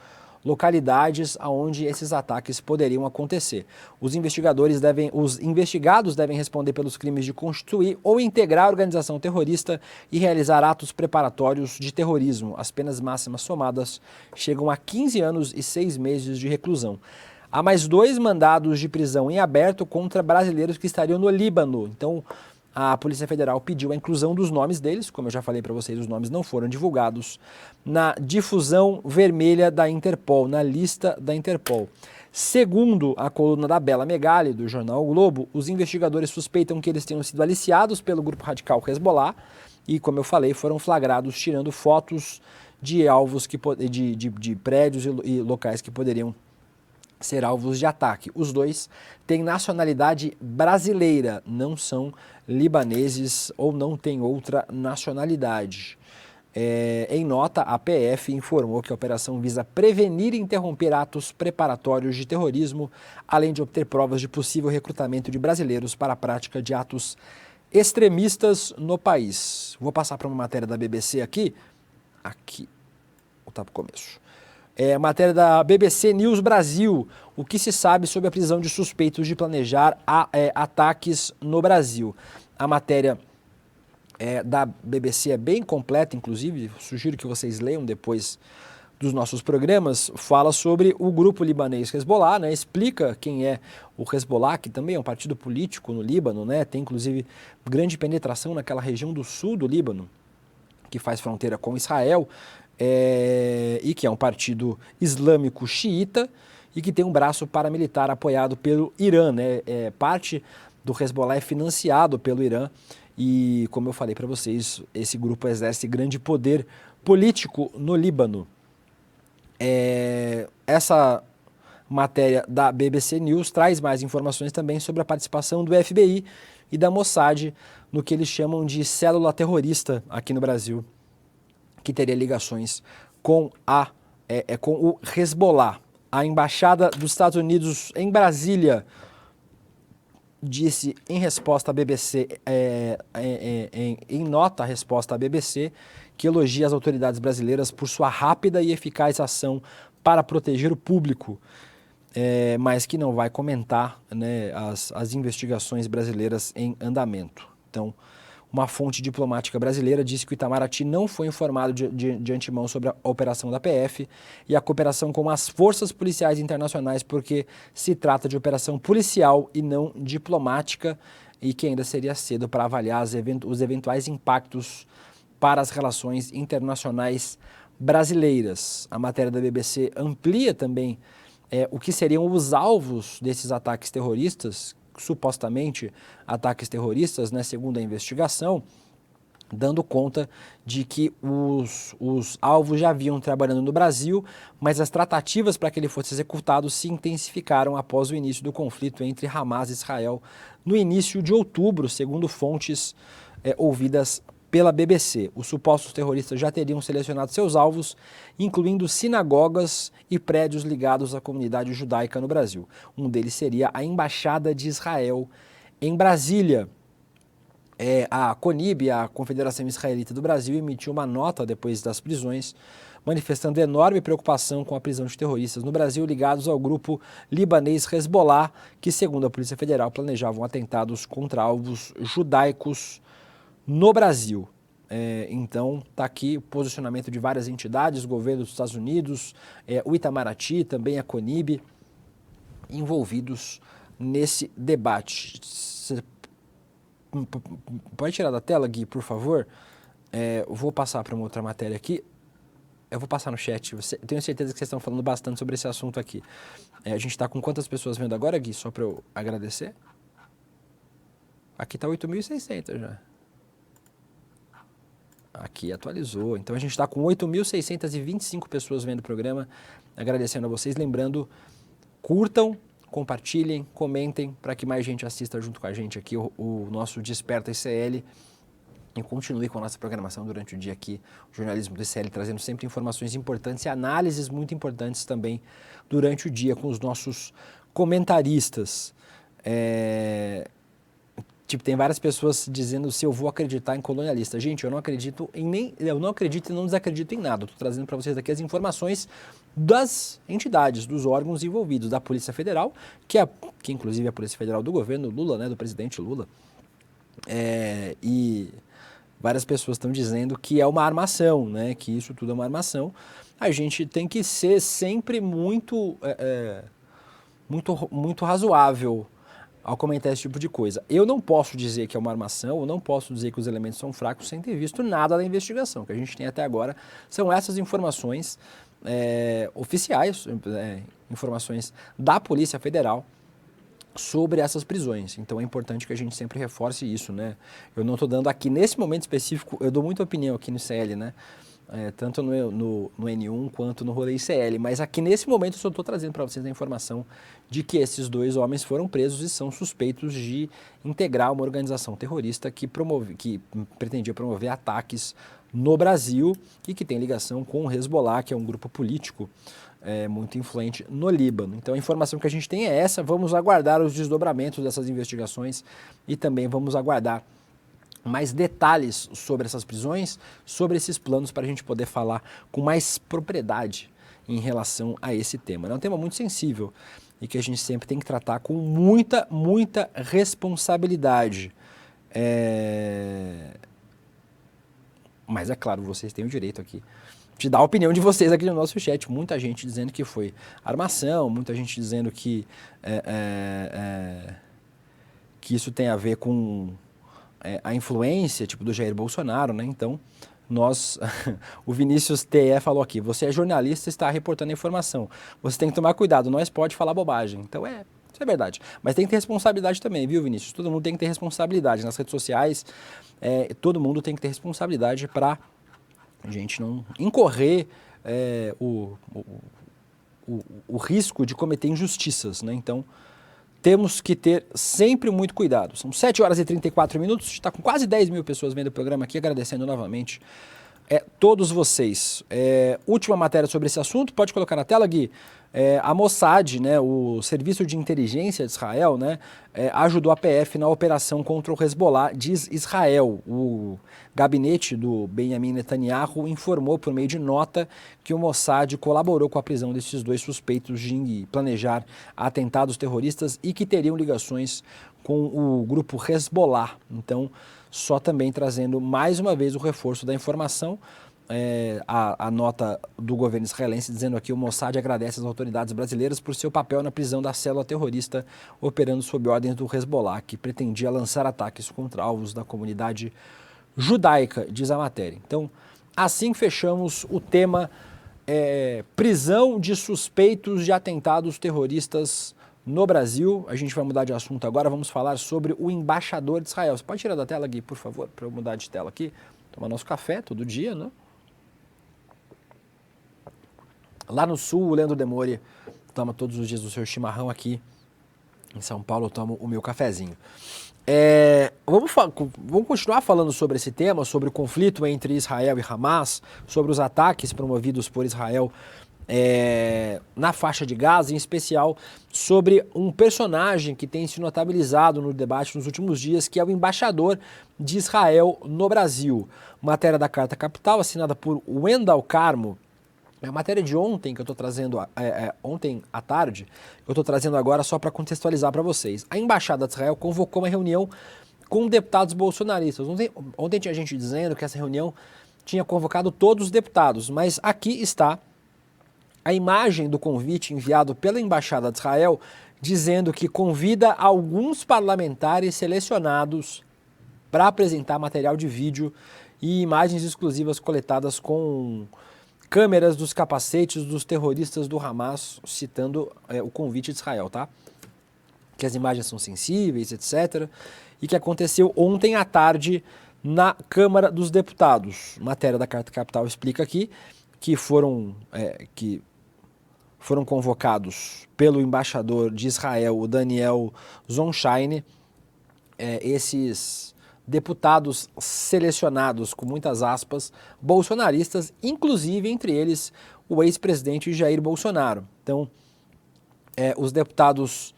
localidades onde esses ataques poderiam acontecer. Os investigados devem responder pelos crimes de constituir ou integrar a organização terrorista e realizar atos preparatórios de terrorismo. As penas máximas somadas chegam a 15 anos e 6 meses de reclusão. Há mais 2 mandados de prisão em aberto contra brasileiros que estariam no Líbano. Então, a Polícia Federal pediu a inclusão dos nomes deles, como eu já falei para vocês, os nomes não foram divulgados, na difusão vermelha da Interpol, na lista da Interpol. Segundo a coluna da Bela Megali, do jornal o Globo, os investigadores suspeitam que eles tenham sido aliciados pelo grupo radical Hezbollah e, como eu falei, foram flagrados tirando fotos de alvos, de prédios e locais que poderiam ser alvos de ataque. Os 2 têm nacionalidade brasileira, não são libaneses ou não têm outra nacionalidade. Em nota, a PF informou que a operação visa prevenir e interromper atos preparatórios de terrorismo, além de obter provas de possível recrutamento de brasileiros para a prática de atos extremistas no país. Vou passar para uma matéria da BBC aqui. Tá para o começo. Matéria da BBC News Brasil. O que se sabe sobre a prisão de suspeitos de planejar ataques no Brasil? A matéria da BBC é bem completa, inclusive, sugiro que vocês leiam depois dos nossos programas. Fala sobre o grupo libanês Hezbollah, né? Explica quem é o Hezbollah, que também é um partido político no Líbano, né? Tem inclusive grande penetração naquela região do sul do Líbano, que faz fronteira com Israel. E que é um partido islâmico xiita e que tem um braço paramilitar apoiado pelo Irã, né? Parte do Hezbollah é financiado pelo Irã e, como eu falei para vocês, esse grupo exerce grande poder político no Líbano. Essa matéria da BBC News traz mais informações também sobre a participação do FBI e da Mossad no que eles chamam de célula terrorista aqui no Brasil, que teria ligações com o Hezbollah. A Embaixada dos Estados Unidos em Brasília disse em resposta à BBC, em nota à resposta à BBC, que elogia as autoridades brasileiras por sua rápida e eficaz ação para proteger o público, mas que não vai comentar, né, as investigações brasileiras em andamento. Então, uma fonte diplomática brasileira disse que o Itamaraty não foi informado de antemão sobre a operação da PF e a cooperação com as forças policiais internacionais, porque se trata de operação policial e não diplomática, e que ainda seria cedo para avaliar os eventuais impactos para as relações internacionais brasileiras. A matéria da BBC amplia também o que seriam os alvos desses ataques terroristas, supostamente ataques terroristas, né, segundo a investigação, dando conta de que os alvos já vinham trabalhando no Brasil, mas as tratativas para que ele fosse executado se intensificaram após o início do conflito entre Hamas e Israel no início de outubro, segundo fontes ouvidas pela BBC. Os supostos terroristas já teriam selecionado seus alvos, incluindo sinagogas e prédios ligados à comunidade judaica no Brasil. Um deles seria a Embaixada de Israel em Brasília. A CONIB, a Confederação Israelita do Brasil, emitiu uma nota depois das prisões, manifestando enorme preocupação com a prisão de terroristas no Brasil ligados ao grupo libanês Hezbollah, que, segundo a Polícia Federal, planejavam atentados contra alvos judaicos no Brasil. Então, está aqui o posicionamento de várias entidades, governo dos Estados Unidos, o Itamaraty, também a CONIB, envolvidos nesse debate. Você pode tirar da tela, Gui, por favor? Eu vou passar para uma outra matéria aqui. Eu vou passar no chat. Tenho certeza que vocês estão falando bastante sobre esse assunto aqui. A gente está com quantas pessoas vendo agora, Gui? Só para eu agradecer. Aqui está 8.600 já. Aqui atualizou. Então a gente está com 8.625 pessoas vendo o programa. Agradecendo a vocês. Lembrando, curtam, compartilhem, comentem para que mais gente assista junto com a gente aqui o nosso Desperta ICL. E continue com a nossa programação durante o dia aqui, o jornalismo do ICL, trazendo sempre informações importantes e análises muito importantes também durante o dia com os nossos comentaristas. Tem várias pessoas dizendo se eu vou acreditar em colonialista. Gente, eu não acredito e não desacredito em nada. Estou trazendo para vocês aqui as informações das entidades, dos órgãos envolvidos, da Polícia Federal, que inclusive é a Polícia Federal do governo Lula, né, do presidente Lula. E várias pessoas estão dizendo que é uma armação, né, que isso tudo é uma armação. A gente tem que ser sempre muito razoável ao comentar esse tipo de coisa. Eu não posso dizer que é uma armação, eu não posso dizer que os elementos são fracos sem ter visto nada da investigação. O que a gente tem até agora são essas informações oficiais, informações da Polícia Federal sobre essas prisões. Então é importante que a gente sempre reforce isso, né? Eu não estou dando aqui, nesse momento específico, eu dou muita opinião aqui no ICL, né? Tanto no N1 quanto no rolê ICL, mas aqui nesse momento eu só estou trazendo para vocês a informação de que esses dois homens foram presos e são suspeitos de integrar uma organização terrorista que pretendia promover ataques no Brasil e que tem ligação com o Hezbollah, que é um grupo político muito influente no Líbano. Então a informação que a gente tem é essa, vamos aguardar os desdobramentos dessas investigações e também vamos aguardar mais detalhes sobre essas prisões, sobre esses planos para a gente poder falar com mais propriedade em relação a esse tema. É um tema muito sensível e que a gente sempre tem que tratar com muita responsabilidade. Mas é claro, vocês têm o direito aqui de dar a opinião de vocês aqui no nosso chat. Muita gente dizendo que foi armação, muita gente dizendo que isso tem a ver com a influência do Jair Bolsonaro, né? Então, o Vinícius TE falou aqui, você é jornalista e está reportando a informação. Você tem que tomar cuidado, nós pode falar bobagem. Então, isso é verdade. Mas tem que ter responsabilidade também, viu, Vinícius? Todo mundo tem que ter responsabilidade. Nas redes sociais, todo mundo tem que ter responsabilidade para a gente não incorrer o risco de cometer injustiças, né? Então, temos que ter sempre muito cuidado. São 7 horas e 34 minutos, a gente está com quase 10 mil pessoas vendo o programa aqui, agradecendo novamente todos vocês. Última matéria sobre esse assunto, pode colocar na tela, Gui. A Mossad, né, o Serviço de Inteligência de Israel, né, ajudou a PF na operação contra o Hezbollah, diz Israel. O gabinete do Benjamin Netanyahu informou por meio de nota que o Mossad colaborou com a prisão desses dois suspeitos de planejar atentados terroristas e que teriam ligações com o grupo Hezbollah. Então, só também trazendo mais uma vez o reforço da informação. A nota do governo israelense dizendo aqui: o Mossad agradece às autoridades brasileiras por seu papel na prisão da célula terrorista operando sob ordens do Hezbollah, que pretendia lançar ataques contra alvos da comunidade judaica, diz a matéria. Então, assim fechamos o tema prisão de suspeitos de atentados terroristas no Brasil. A gente vai mudar de assunto agora, vamos falar sobre o embaixador de Israel. Você pode tirar da tela, Gui, por favor, para eu mudar de tela aqui? Tomar nosso café todo dia, né? Lá no sul, o Leandro Demore toma todos os dias o seu chimarrão. Aqui em São Paulo eu tomo o meu cafezinho. Vamos continuar falando sobre esse tema, sobre o conflito entre Israel e Hamas, sobre os ataques promovidos por Israel na faixa de Gaza, em especial sobre um personagem que tem se notabilizado no debate nos últimos dias, que é o embaixador de Israel no Brasil. Matéria da Carta Capital, assinada por Wendel Carmo. É a matéria de ontem que eu estou trazendo, ontem à tarde, eu estou trazendo agora só para contextualizar para vocês. A Embaixada de Israel convocou uma reunião com deputados bolsonaristas. Ontem tinha gente dizendo que essa reunião tinha convocado todos os deputados, mas aqui está a imagem do convite enviado pela Embaixada de Israel, dizendo que convida alguns parlamentares selecionados para apresentar material de vídeo e imagens exclusivas coletadas com câmeras dos capacetes dos terroristas do Hamas, citando o convite de Israel, tá? Que as imagens são sensíveis, etc. E que aconteceu ontem à tarde na Câmara dos Deputados. Matéria da Carta Capital explica aqui que foram convocados pelo embaixador de Israel, o Daniel Zonshine, esses deputados selecionados, com muitas aspas, bolsonaristas, inclusive entre eles o ex-presidente Jair Bolsonaro. Então, os deputados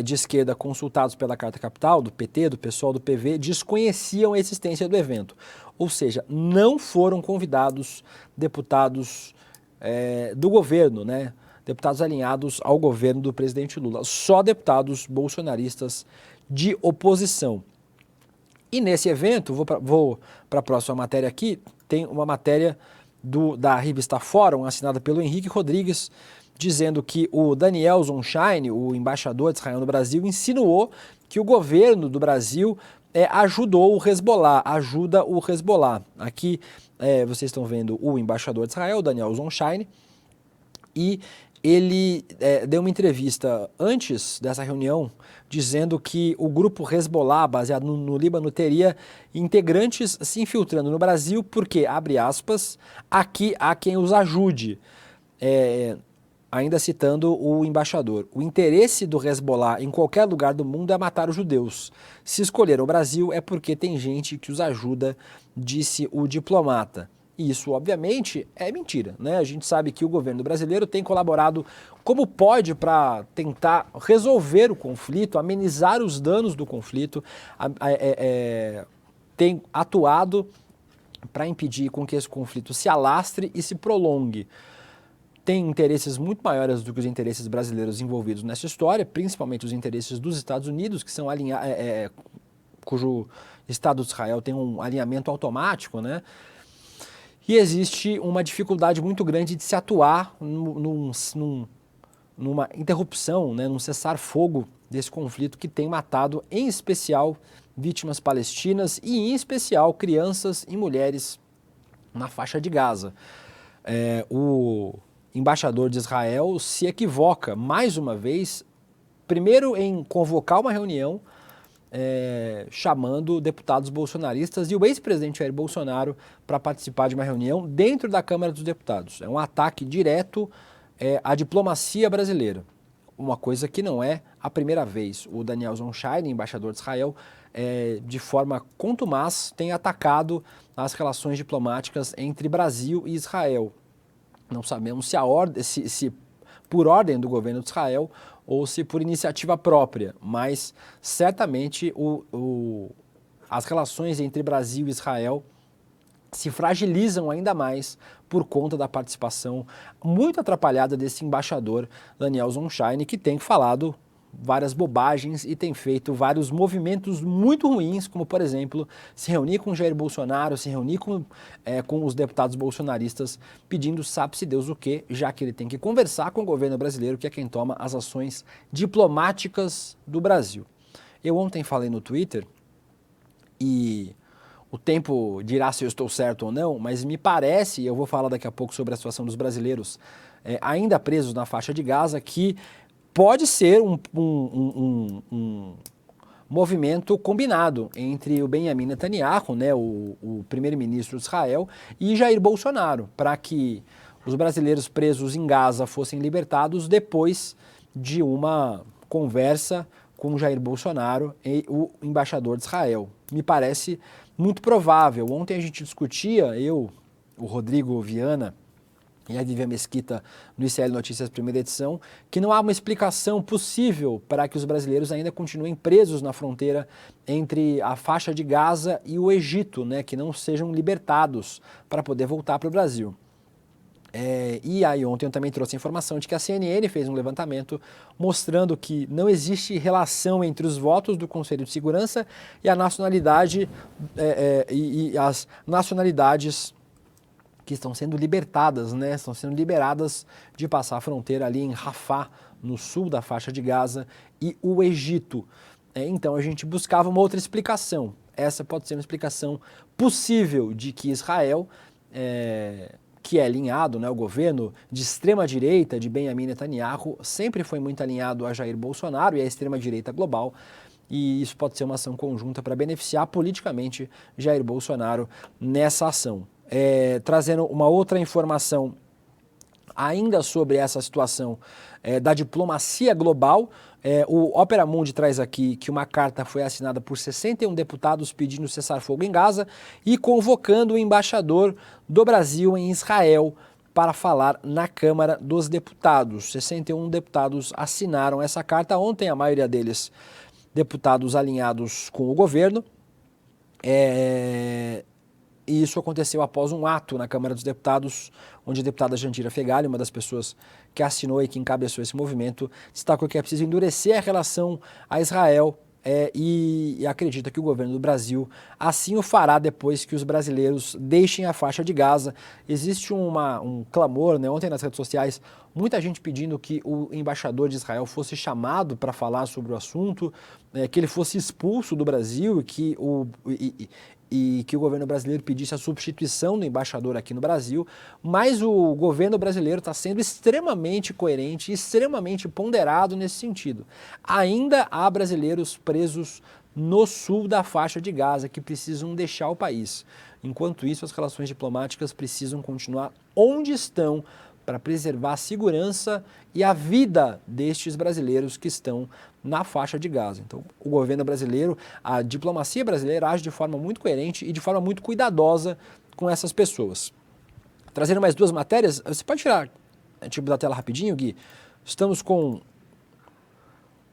de esquerda consultados pela Carta Capital, do PT, do PSOL, do PV, desconheciam a existência do evento. Ou seja, não foram convidados deputados do governo, né? Deputados alinhados ao governo do presidente Lula, só deputados bolsonaristas de oposição. E nesse evento, vou para a próxima matéria aqui, tem uma matéria da revista Fórum, assinada pelo Henrique Rodrigues, dizendo que o Daniel Zonshine, o embaixador de Israel no Brasil, insinuou que o governo do Brasil ajuda o Hezbollah. Aqui vocês estão vendo o embaixador de Israel, Daniel Zonshine, e ele deu uma entrevista antes dessa reunião dizendo que o grupo Hezbollah, baseado no Líbano, teria integrantes se infiltrando no Brasil porque, abre aspas, aqui há quem os ajude. Ainda citando o embaixador, o interesse do Hezbollah em qualquer lugar do mundo é matar os judeus. Se escolheram o Brasil é porque tem gente que os ajuda, disse o diplomata. E isso, obviamente, é mentira, né? A gente sabe que o governo brasileiro tem colaborado como pode para tentar resolver o conflito, amenizar os danos do conflito, tem atuado para impedir com que esse conflito se alastre e se prolongue. Tem interesses muito maiores do que os interesses brasileiros envolvidos nessa história, principalmente os interesses dos Estados Unidos, que são cujo Estado de Israel tem um alinhamento automático, né? E existe uma dificuldade muito grande de se atuar numa interrupção, né, num cessar-fogo desse conflito que tem matado, em especial, vítimas palestinas e, em especial, crianças e mulheres na faixa de Gaza. O embaixador de Israel se equivoca, mais uma vez, primeiro em convocar uma reunião chamando deputados bolsonaristas e o ex-presidente Jair Bolsonaro para participar de uma reunião dentro da Câmara dos Deputados. É um ataque direto à diplomacia brasileira, uma coisa que não é a primeira vez. O Daniel Zonshine, embaixador de Israel, de forma contumaz tem atacado as relações diplomáticas entre Brasil e Israel. Não sabemos se por ordem do governo de Israel ou se por iniciativa própria, mas certamente as relações entre Brasil e Israel se fragilizam ainda mais por conta da participação muito atrapalhada desse embaixador Daniel Zonshine, que tem falado várias bobagens e tem feito vários movimentos muito ruins, como, por exemplo, se reunir com Jair Bolsonaro, se reunir com os deputados bolsonaristas, pedindo sabe-se Deus o quê, já que ele tem que conversar com o governo brasileiro, que é quem toma as ações diplomáticas do Brasil. Eu ontem falei no Twitter, e o tempo dirá se eu estou certo ou não, mas me parece, e eu vou falar daqui a pouco sobre a situação dos brasileiros ainda presos na faixa de Gaza, que pode ser um movimento combinado entre o Benjamin Netanyahu, né, o primeiro-ministro de Israel, e Jair Bolsonaro, para que os brasileiros presos em Gaza fossem libertados depois de uma conversa com Jair Bolsonaro e o embaixador de Israel. Me parece muito provável. Ontem a gente discutia, o Rodrigo Viana e a Vivian Mesquita no ICL Notícias primeira edição, que não há uma explicação possível para que os brasileiros ainda continuem presos na fronteira entre a faixa de Gaza e o Egito, né, que não sejam libertados para poder voltar para o Brasil. E aí ontem eu também trouxe a informação de que a CNN fez um levantamento mostrando que não existe relação entre os votos do Conselho de Segurança e a nacionalidade e as nacionalidades que estão sendo libertadas, né? Estão sendo liberadas de passar a fronteira ali em Rafah, no sul da faixa de Gaza, e o Egito. Então a gente buscava uma outra explicação. Essa pode ser uma explicação possível de que Israel, que é alinhado, né, o governo de extrema-direita de Benjamin Netanyahu, sempre foi muito alinhado a Jair Bolsonaro e à extrema-direita global, e isso pode ser uma ação conjunta para beneficiar politicamente Jair Bolsonaro nessa ação. Trazendo uma outra informação ainda sobre essa situação da diplomacia global, o Opera Mundi traz aqui que uma carta foi assinada por 61 deputados pedindo cessar-fogo em Gaza e convocando o embaixador do Brasil em Israel para falar na Câmara dos Deputados. 61 deputados assinaram essa carta ontem, a maioria deles deputados alinhados com o governo. E isso aconteceu após um ato na Câmara dos Deputados, onde a deputada Jandira Fegali, uma das pessoas que assinou e que encabeçou esse movimento, destacou que é preciso endurecer a relação a Israel e acredita que o governo do Brasil assim o fará depois que os brasileiros deixem a faixa de Gaza. Existe um clamor, né, ontem nas redes sociais, muita gente pedindo que o embaixador de Israel fosse chamado para falar sobre o assunto, que ele fosse expulso do Brasil e que o governo brasileiro pedisse a substituição do embaixador aqui no Brasil, mas o governo brasileiro está sendo extremamente coerente, extremamente ponderado nesse sentido. Ainda há brasileiros presos no sul da faixa de Gaza que precisam deixar o país. Enquanto isso, as relações diplomáticas precisam continuar onde estão para preservar a segurança e a vida destes brasileiros que estão na faixa de Gaza. Então, o governo brasileiro, a diplomacia brasileira age de forma muito coerente e de forma muito cuidadosa com essas pessoas. Trazendo mais duas matérias, você pode tirar tipo da tela rapidinho, Gui? Estamos com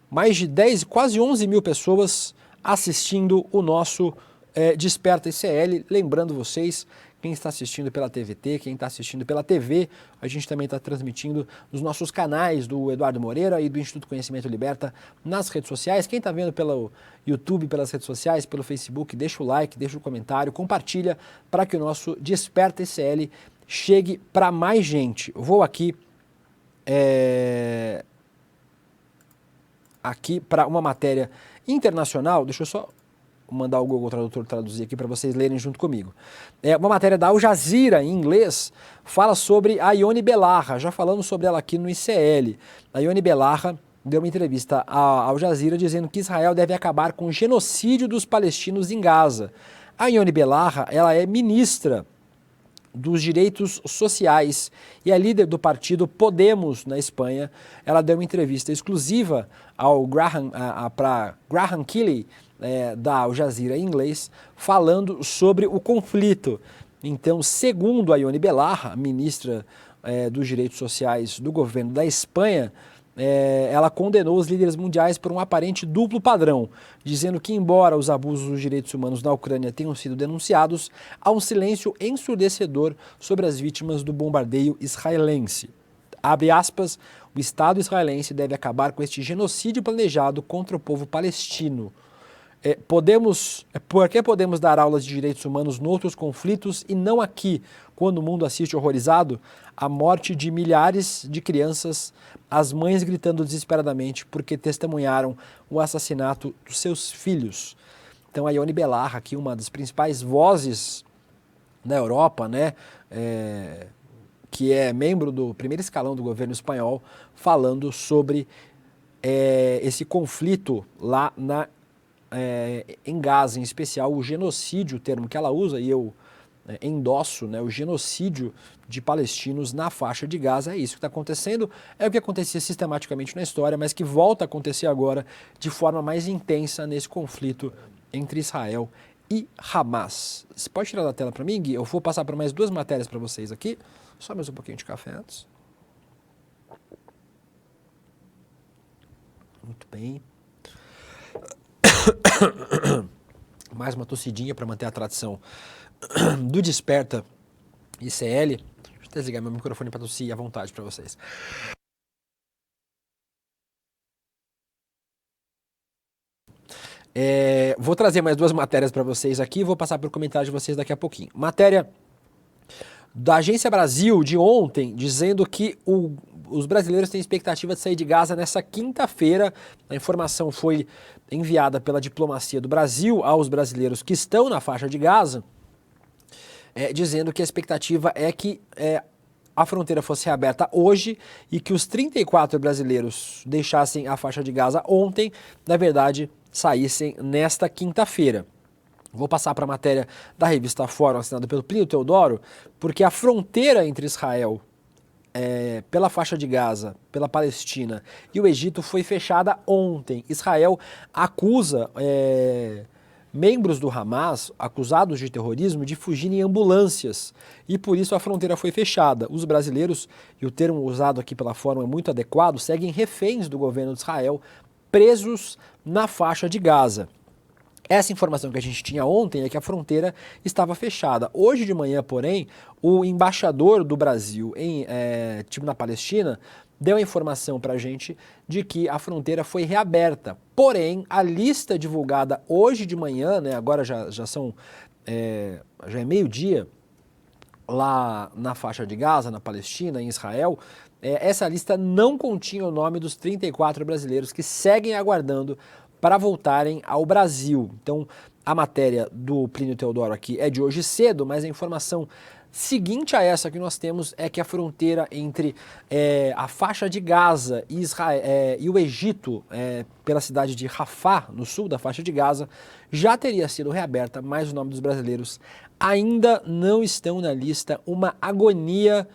mais de 10, quase 11 mil pessoas assistindo o nosso Desperta ICL. Lembrando vocês, quem está assistindo pela TVT, quem está assistindo pela TV, a gente também está transmitindo nos nossos canais do Eduardo Moreira e do Instituto Conhecimento Liberta nas redes sociais. Quem está vendo pelo YouTube, pelas redes sociais, pelo Facebook, deixa o like, deixa o comentário, compartilha para que o nosso Desperta ICL chegue para mais gente. Eu vou aqui para uma matéria internacional, deixa eu só mandar o Google Tradutor traduzir aqui para vocês lerem junto comigo. Uma matéria da Al Jazeera, em inglês, fala sobre a Yoni Belarra, já falamos sobre ela aqui no ICL. A Yoni Belarra deu uma entrevista à Al Jazeera dizendo que Israel deve acabar com o genocídio dos palestinos em Gaza. A Yoni Belarra, ela é ministra dos direitos sociais e é líder do partido Podemos na Espanha. Ela deu uma entrevista exclusiva para Graham Keeley, da Al Jazeera em inglês, falando sobre o conflito. Então, segundo a Yoni Belarra, ministra dos direitos sociais do governo da Espanha, ela condenou os líderes mundiais por um aparente duplo padrão, dizendo que, embora os abusos dos direitos humanos na Ucrânia tenham sido denunciados, há um silêncio ensurdecedor sobre as vítimas do bombardeio israelense. Abre aspas, o Estado israelense deve acabar com este genocídio planejado contra o povo palestino. Por que podemos dar aulas de direitos humanos noutros conflitos e não aqui, quando o mundo assiste horrorizado à morte de milhares de crianças, as mães gritando desesperadamente porque testemunharam o assassinato dos seus filhos? Então a Yoni Belarra, aqui uma das principais vozes da Europa, né, que é membro do primeiro escalão do governo espanhol, falando sobre esse conflito lá em Gaza, em especial o genocídio, o termo que ela usa, e eu endosso, né, o genocídio de palestinos na faixa de Gaza. É isso que está acontecendo, é o que acontecia sistematicamente na história, mas que volta a acontecer agora de forma mais intensa nesse conflito entre Israel e Hamas. Você pode tirar da tela para mim, Gui? Eu vou passar por mais duas matérias para vocês aqui, só mais um pouquinho de café antes. Muito bem. Mais uma tossidinha para manter a tradição do Desperta ICL. desligar meu microfone para tossir à vontade para vocês. Vou trazer mais duas matérias para vocês aqui, vou passar para o comentário de vocês daqui a pouquinho. Matéria da Agência Brasil de ontem, dizendo que os brasileiros têm expectativa de sair de Gaza nessa quinta-feira. A informação foi enviada pela diplomacia do Brasil aos brasileiros que estão na faixa de Gaza, dizendo que a expectativa é que a fronteira fosse reaberta hoje e que os 34 brasileiros deixassem a faixa de Gaza ontem, na verdade, saíssem nesta quinta-feira. Vou passar para a matéria da revista Fórum, assinada pelo Plínio Teodoro, porque a fronteira entre Israel, pela faixa de Gaza, pela Palestina e o Egito foi fechada ontem. Israel acusa membros do Hamas, acusados de terrorismo, de fugir em ambulâncias, e por isso a fronteira foi fechada. Os brasileiros, e o termo usado aqui pela Fórum é muito adequado, seguem reféns do governo de Israel, presos na faixa de Gaza. Essa informação que a gente tinha ontem é que a fronteira estava fechada. Hoje de manhã, porém, o embaixador do Brasil na Palestina deu a informação para a gente de que a fronteira foi reaberta. Porém, a lista divulgada hoje de manhã, agora já é meio-dia, lá na faixa de Gaza, na Palestina, em Israel, essa lista não continha o nome dos 34 brasileiros que seguem aguardando para voltarem ao Brasil. Então, a matéria do Plínio Teodoro aqui é de hoje cedo, mas a informação seguinte a essa que nós temos é que a fronteira entre a faixa de Gaza e, e o Egito, pela cidade de Rafah, no sul da faixa de Gaza, já teria sido reaberta, mas o nome dos brasileiros ainda não estão na lista. Uma agonia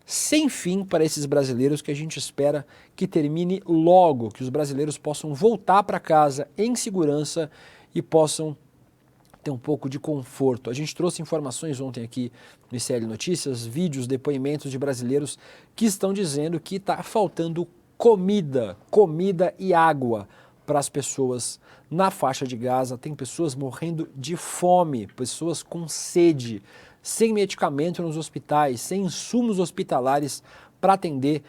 sem fim para esses brasileiros que a gente espera que termine logo, que os brasileiros possam voltar para casa em segurança e possam ter um pouco de conforto. A gente trouxe informações ontem aqui no ICL Notícias, vídeos, depoimentos de brasileiros que estão dizendo que está faltando comida e água para as pessoas na faixa de Gaza. Tem pessoas morrendo de fome, pessoas com sede, sem medicamento nos hospitais, sem insumos hospitalares para atender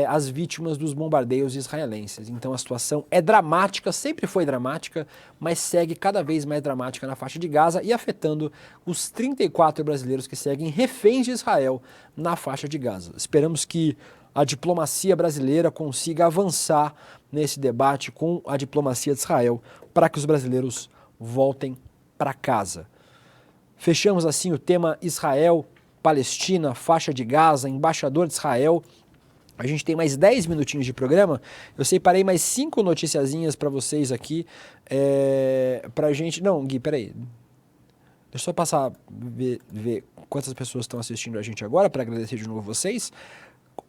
as vítimas dos bombardeios israelenses. Então a situação é dramática, sempre foi dramática, mas segue cada vez mais dramática na faixa de Gaza e afetando os 34 brasileiros que seguem reféns de Israel na faixa de Gaza. Esperamos que a diplomacia brasileira consiga avançar nesse debate com a diplomacia de Israel para que os brasileiros voltem para casa. Fechamos assim o tema Israel, Palestina, faixa de Gaza, embaixador de Israel. A gente tem mais 10 minutinhos de programa. Eu separei mais 5 noticiazinhas para vocês aqui. Pra gente... Não, Gui, peraí. Deixa eu só passar, ver quantas pessoas estão assistindo a gente agora, para agradecer de novo vocês.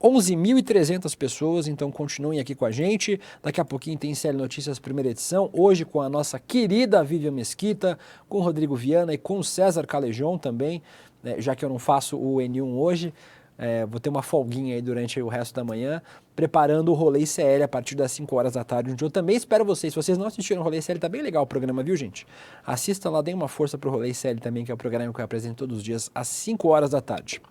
11.300 pessoas, então continuem aqui com a gente. Daqui a pouquinho tem ICL Notícias primeira edição, hoje com a nossa querida Vivian Mesquita, com o Rodrigo Viana e com o César Calejon também, já que eu não faço o N1 hoje, vou ter uma folguinha aí durante o resto da manhã, preparando o Rolê ICL a partir das 5 horas da tarde, onde eu também espero vocês. Se vocês não assistiram o Rolê ICL, tá bem legal o programa, viu, gente? Assistam lá, deem uma força pro Rolê ICL também, que é o programa que eu apresento todos os dias às 5 horas da tarde.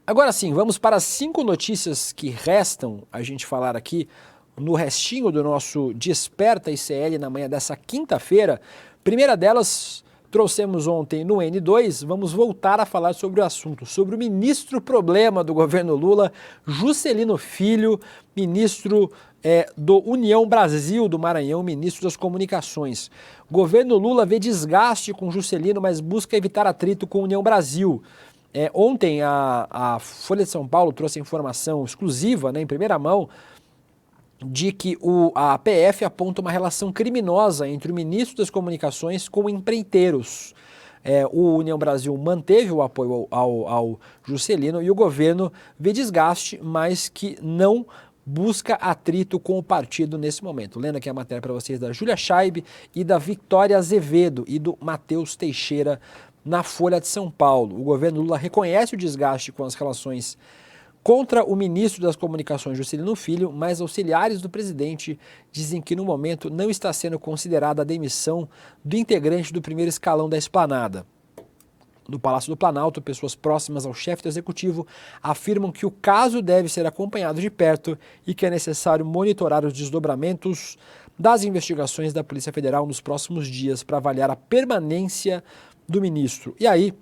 Agora sim, vamos para as 5 notícias que restam a gente falar aqui no restinho do nosso Desperta ICL na manhã dessa quinta-feira. Primeira delas, trouxemos ontem no N2, vamos voltar a falar sobre o assunto, sobre o ministro problema do governo Lula, Juscelino Filho, ministro do União Brasil do Maranhão, ministro das Comunicações. Governo Lula vê desgaste com Juscelino, mas busca evitar atrito com União Brasil. Ontem a Folha de São Paulo trouxe a informação exclusiva, em primeira mão, de que a PF aponta uma relação criminosa entre o ministro das Comunicações com empreiteiros. O União Brasil manteve o apoio ao Juscelino e o governo vê desgaste, mas que não busca atrito com o partido nesse momento. Lendo aqui a matéria para vocês da Júlia Scheib e da Victória Azevedo e do Matheus Teixeira, na Folha de São Paulo. O governo Lula reconhece o desgaste com as relações contra o ministro das Comunicações, Juscelino Filho, mas auxiliares do presidente dizem que no momento não está sendo considerada a demissão do integrante do primeiro escalão da esplanada. No Palácio do Planalto, pessoas próximas ao chefe do executivo afirmam que o caso deve ser acompanhado de perto e que é necessário monitorar os desdobramentos das investigações da Polícia Federal nos próximos dias para avaliar a permanência do ministro. E aí,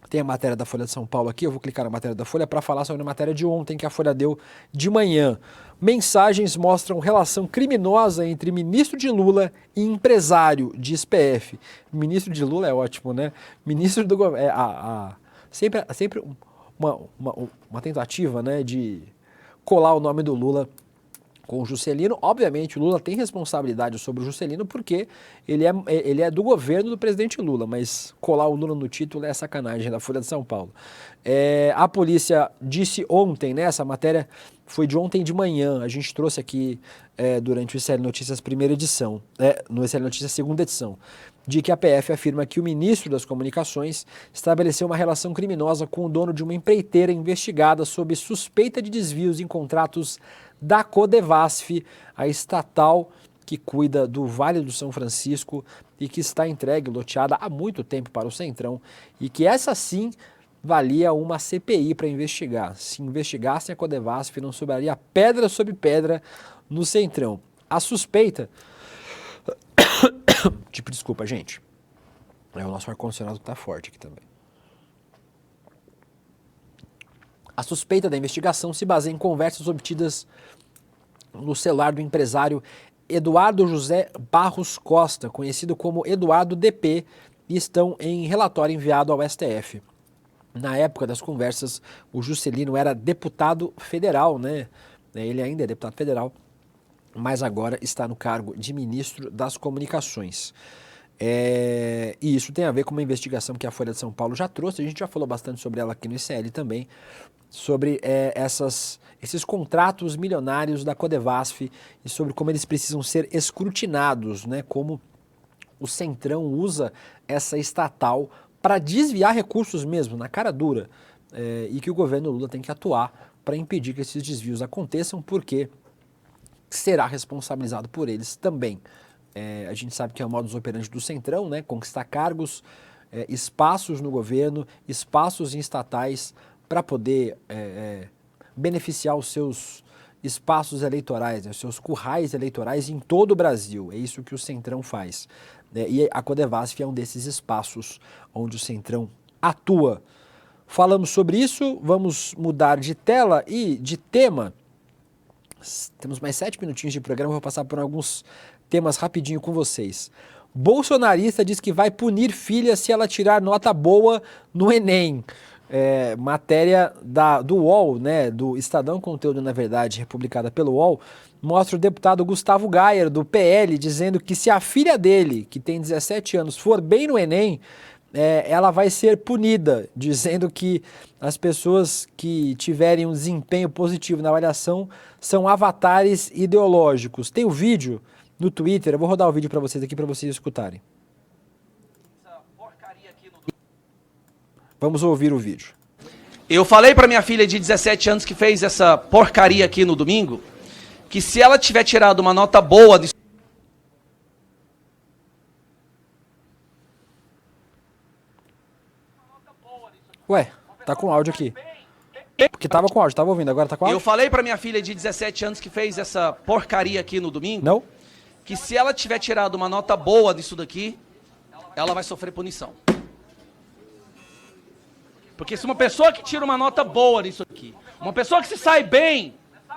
tem a matéria da Folha de São Paulo aqui, eu vou clicar na matéria da Folha para falar sobre a matéria de ontem que a Folha deu de manhã. Mensagens mostram relação criminosa entre ministro de Lula e empresário, diz PF. Ministro de Lula é ótimo, né? Ministro do governo. Sempre uma tentativa, né, de colar o nome do Lula com o Juscelino. Obviamente, o Lula tem responsabilidade sobre o Juscelino porque ele é do governo do presidente Lula, mas colar o Lula no título é sacanagem da Folha de São Paulo. A polícia disse ontem, né, essa matéria foi de ontem de manhã, a gente trouxe aqui durante o ICL Notícias primeira edição, no ICL Notícias segunda edição, de que a PF afirma que o ministro das Comunicações estabeleceu uma relação criminosa com o dono de uma empreiteira investigada sob suspeita de desvios em contratos da Codevasf, a estatal que cuida do Vale do São Francisco e que está entregue, loteada há muito tempo para o Centrão, e que essa sim valia uma CPI para investigar. Se investigassem a Codevasf, não sobraria pedra sobre pedra no Centrão. A suspeita... Desculpa, gente. É o nosso ar-condicionado que está forte aqui também. A suspeita da investigação se baseia em conversas obtidas no celular do empresário Eduardo José Barros Costa, conhecido como Eduardo DP, e estão em relatório enviado ao STF. Na época das conversas, o Juscelino era deputado federal, né? Ele ainda é deputado federal, mas agora está no cargo de ministro das Comunicações. E isso tem a ver com uma investigação que a Folha de São Paulo já trouxe, a gente já falou bastante sobre ela aqui no ICL também, sobre esses contratos milionários da Codevasf e sobre como eles precisam ser escrutinados, né? Como o Centrão usa essa estatal para desviar recursos mesmo, na cara dura, e que o governo Lula tem que atuar para impedir que esses desvios aconteçam, porque será responsabilizado por eles também. A gente sabe que é o modus operandi do Centrão, né? Conquistar cargos, espaços no governo, espaços em estatais para poder beneficiar os seus espaços eleitorais, né? Os seus currais eleitorais em todo o Brasil. É isso que o Centrão faz. E a Codevasf é um desses espaços onde o Centrão atua. Falamos sobre isso, vamos mudar de tela e de tema. Temos mais 7 minutinhos de programa, vou passar por alguns temas rapidinho com vocês. Bolsonarista diz que vai punir filha se ela tirar nota boa no Enem. Matéria do UOL, né, do Estadão Conteúdo, na verdade, republicada pelo UOL, mostra o deputado Gustavo Gayer, do PL, dizendo que se a filha dele, que tem 17 anos, for bem no Enem, ela vai ser punida, dizendo que as pessoas que tiverem um desempenho positivo na avaliação são avatares ideológicos. Tem o vídeo no Twitter, eu vou rodar o vídeo para vocês aqui, para vocês escutarem. Vamos ouvir o vídeo. Eu falei para minha filha de 17 anos que fez essa porcaria aqui no domingo, que se ela tiver tirado uma nota boa... Ué, tá com áudio aqui. Porque tava com áudio, tava ouvindo, agora tá com áudio? Eu falei para minha filha de 17 anos que fez essa porcaria aqui no domingo, não? Que se ela tiver tirado uma nota boa disso daqui, ela vai sofrer punição. Porque se uma pessoa que tira uma nota boa nisso aqui, uma pessoa que se sai bem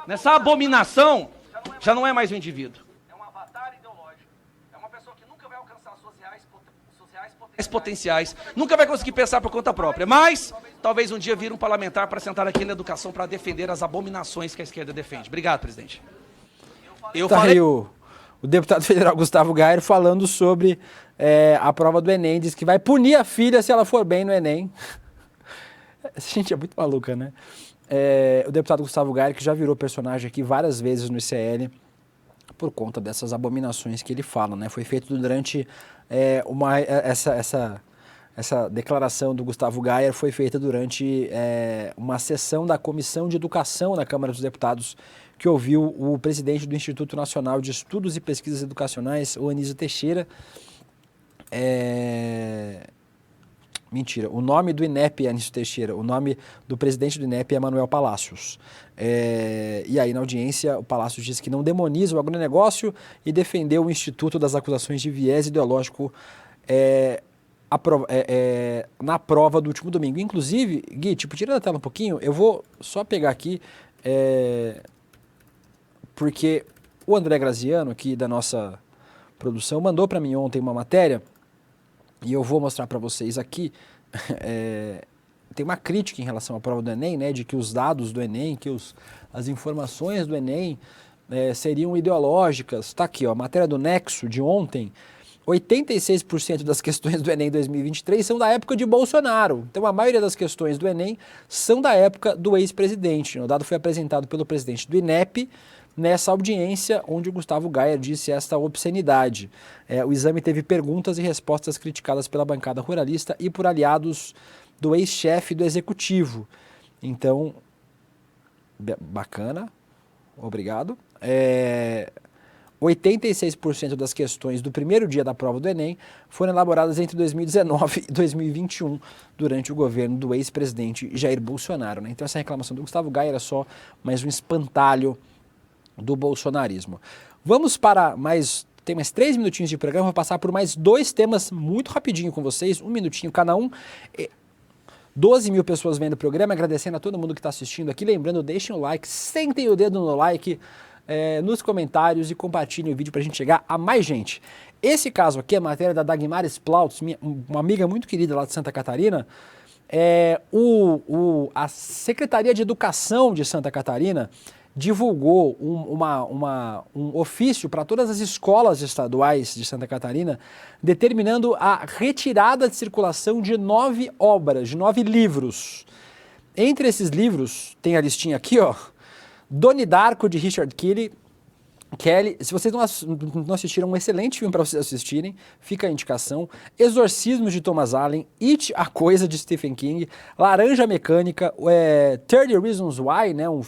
nessa abominação, já não é mais um indivíduo. É um avatar ideológico. É uma pessoa que nunca vai alcançar suas reais potenciais, nunca vai conseguir pensar por conta própria. Mas, talvez um dia vire um parlamentar para sentar aqui na educação para defender as abominações que a esquerda defende. Obrigado, presidente. Aí o deputado federal Gustavo Gayer falando sobre a prova do Enem, diz que vai punir a filha se ela for bem no Enem. Gente, é muito maluca, né? O deputado Gustavo Gayer, que já virou personagem aqui várias vezes no ICL, por conta dessas abominações que ele fala, né? Foi feito durante essa declaração do Gustavo Gayer foi feita durante uma sessão da Comissão de Educação na Câmara dos Deputados, que ouviu o presidente do Instituto Nacional de Estudos e Pesquisas Educacionais, o Anísio Teixeira. Mentira, o nome do INEP é Anísio Teixeira, o nome do presidente do INEP é Manuel Palacios. E aí, na audiência, o Palacios disse que não demoniza o agronegócio e defendeu o Instituto das acusações de viés ideológico na prova do último domingo. Inclusive, Gui, tira da tela um pouquinho, eu vou só pegar aqui, porque o André Graziano, aqui da nossa produção, mandou para mim ontem uma matéria, e eu vou mostrar para vocês aqui. Tem uma crítica em relação à prova do Enem, né, de que os dados do Enem, que as informações do Enem seriam ideológicas. Está aqui, ó, a matéria do Nexo de ontem. 86% das questões do Enem 2023 são da época de Bolsonaro. Então a maioria das questões do Enem são da época do ex-presidente. O dado foi apresentado pelo presidente do INEP nessa audiência onde o Gustavo Gayer disse esta obscenidade. O exame teve perguntas e respostas criticadas pela bancada ruralista e por aliados do ex-chefe do executivo. Então, bacana, obrigado. 86% das questões do primeiro dia da prova do Enem foram elaboradas entre 2019 e 2021, durante o governo do ex-presidente Jair Bolsonaro, né? Então essa reclamação do Gustavo Gayer era só mais um espantalho do bolsonarismo. Vamos para tem mais 3 minutinhos de programa, vou passar por mais 2 temas muito rapidinho com vocês, 1 minutinho cada um. 12 mil pessoas vendo o programa, agradecendo a todo mundo que está assistindo aqui. Lembrando, deixem o like, sentem o dedo no like, nos comentários e compartilhem o vídeo para a gente chegar a mais gente. Esse caso aqui é a matéria da Dagmar Splautz, uma amiga muito querida lá de Santa Catarina. A Secretaria de Educação de Santa Catarina divulgou um ofício para todas as escolas estaduais de Santa Catarina, determinando a retirada de circulação de 9 obras, de 9 livros. Entre esses livros, tem a listinha aqui, ó, Donnie Darko, de Richard Kelly. Se vocês não assistiram, um excelente filme para vocês assistirem, fica a indicação. Exorcismos, de Thomas Allen. It, a Coisa, de Stephen King. Laranja Mecânica, 30 Reasons Why, né, um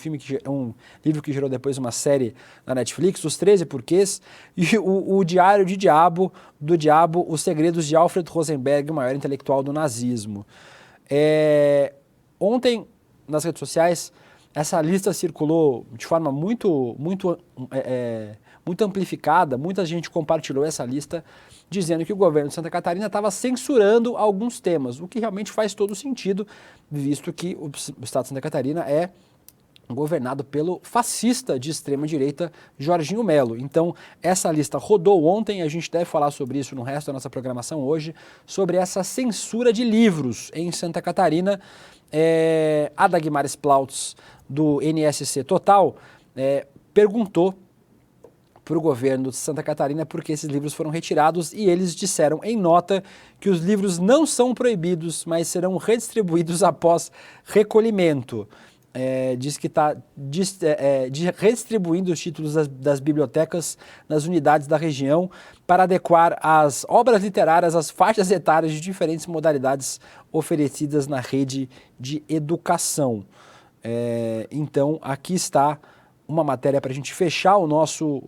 livro que gerou depois uma série na Netflix, Os 13 Porquês, e o Diário do Diabo, Os Segredos de Alfred Rosenberg, o maior intelectual do nazismo. Ontem, nas redes sociais, essa lista circulou de forma muito amplificada, muita gente compartilhou essa lista, dizendo que o governo de Santa Catarina estava censurando alguns temas, o que realmente faz todo sentido, visto que o estado de Santa Catarina é governado pelo fascista de extrema-direita Jorginho Melo. Então, essa lista rodou ontem, a gente deve falar sobre isso no resto da nossa programação hoje, sobre essa censura de livros em Santa Catarina. A Dagmar Splautz, do NSC Total, perguntou para o governo de Santa Catarina por que esses livros foram retirados, e eles disseram em nota que os livros não são proibidos, mas serão redistribuídos após recolhimento. Diz que está redistribuindo os títulos das bibliotecas nas unidades da região para adequar as obras literárias às faixas etárias de diferentes modalidades oferecidas na rede de educação. Então, aqui está uma matéria para a gente fechar o nosso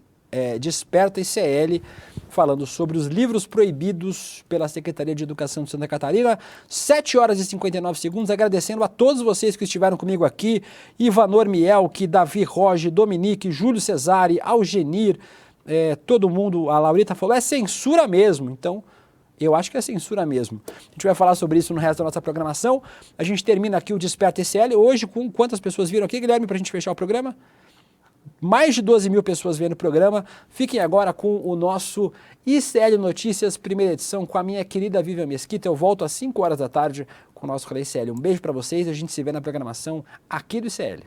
Desperta ICL, falando sobre os livros proibidos pela Secretaria de Educação de Santa Catarina. 7 horas e 59 segundos, agradecendo a todos vocês que estiveram comigo aqui, Ivanor Mielke, Davi Roge, Dominique, Júlio Cesari, Algenir, todo mundo. A Laurita falou, é censura mesmo. Então, eu acho que é censura mesmo. A gente vai falar sobre isso no resto da nossa programação. A gente termina aqui o Desperta ICL. Hoje, com quantas pessoas viram aqui, Guilherme, para a gente fechar o programa? Mais de 12 mil pessoas vendo o programa. Fiquem agora com o nosso ICL Notícias, primeira edição, com a minha querida Vivian Mesquita. Eu volto às 5 horas da tarde com o nosso Rolê ICL. Um beijo para vocês e a gente se vê na programação aqui do ICL.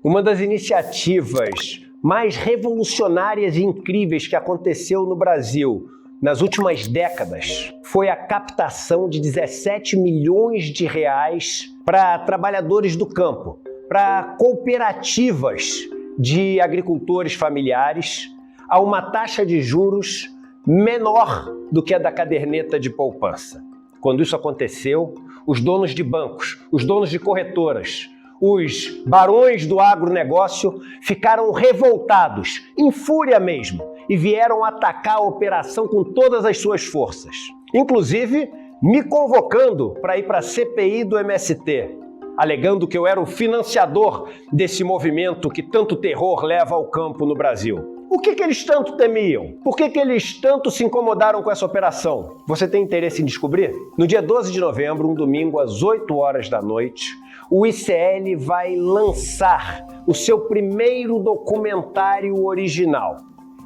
Uma das iniciativas mais revolucionárias e incríveis que aconteceu no Brasil nas últimas décadas foi a captação de 17 milhões de reais para trabalhadores do campo, para cooperativas de agricultores familiares, a uma taxa de juros menor do que a da caderneta de poupança. Quando isso aconteceu, os donos de bancos, os donos de corretoras, os barões do agronegócio ficaram revoltados, em fúria mesmo, e vieram atacar a operação com todas as suas forças. Inclusive, me convocando para ir para a CPI do MST, alegando que eu era o financiador desse movimento que tanto terror leva ao campo no Brasil. O que eles tanto temiam? Por que eles tanto se incomodaram com essa operação? Você tem interesse em descobrir? No dia 12 de novembro, um domingo, às 8 horas da noite, o ICL vai lançar o seu primeiro documentário original.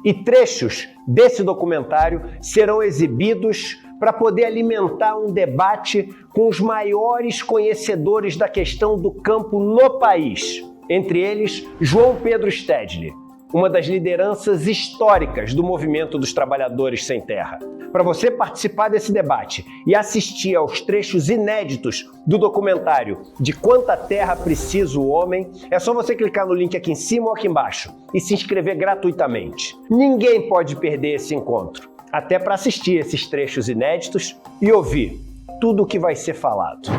E trechos desse documentário serão exibidos para poder alimentar um debate com os maiores conhecedores da questão do campo no país. Entre eles, João Pedro Stedley, uma das lideranças históricas do movimento dos trabalhadores sem terra. Para você participar desse debate e assistir aos trechos inéditos do documentário De Quanta Terra Precisa o Homem, é só você clicar no link aqui em cima ou aqui embaixo e se inscrever gratuitamente. Ninguém pode perder esse encontro, até para assistir esses trechos inéditos e ouvir tudo o que vai ser falado.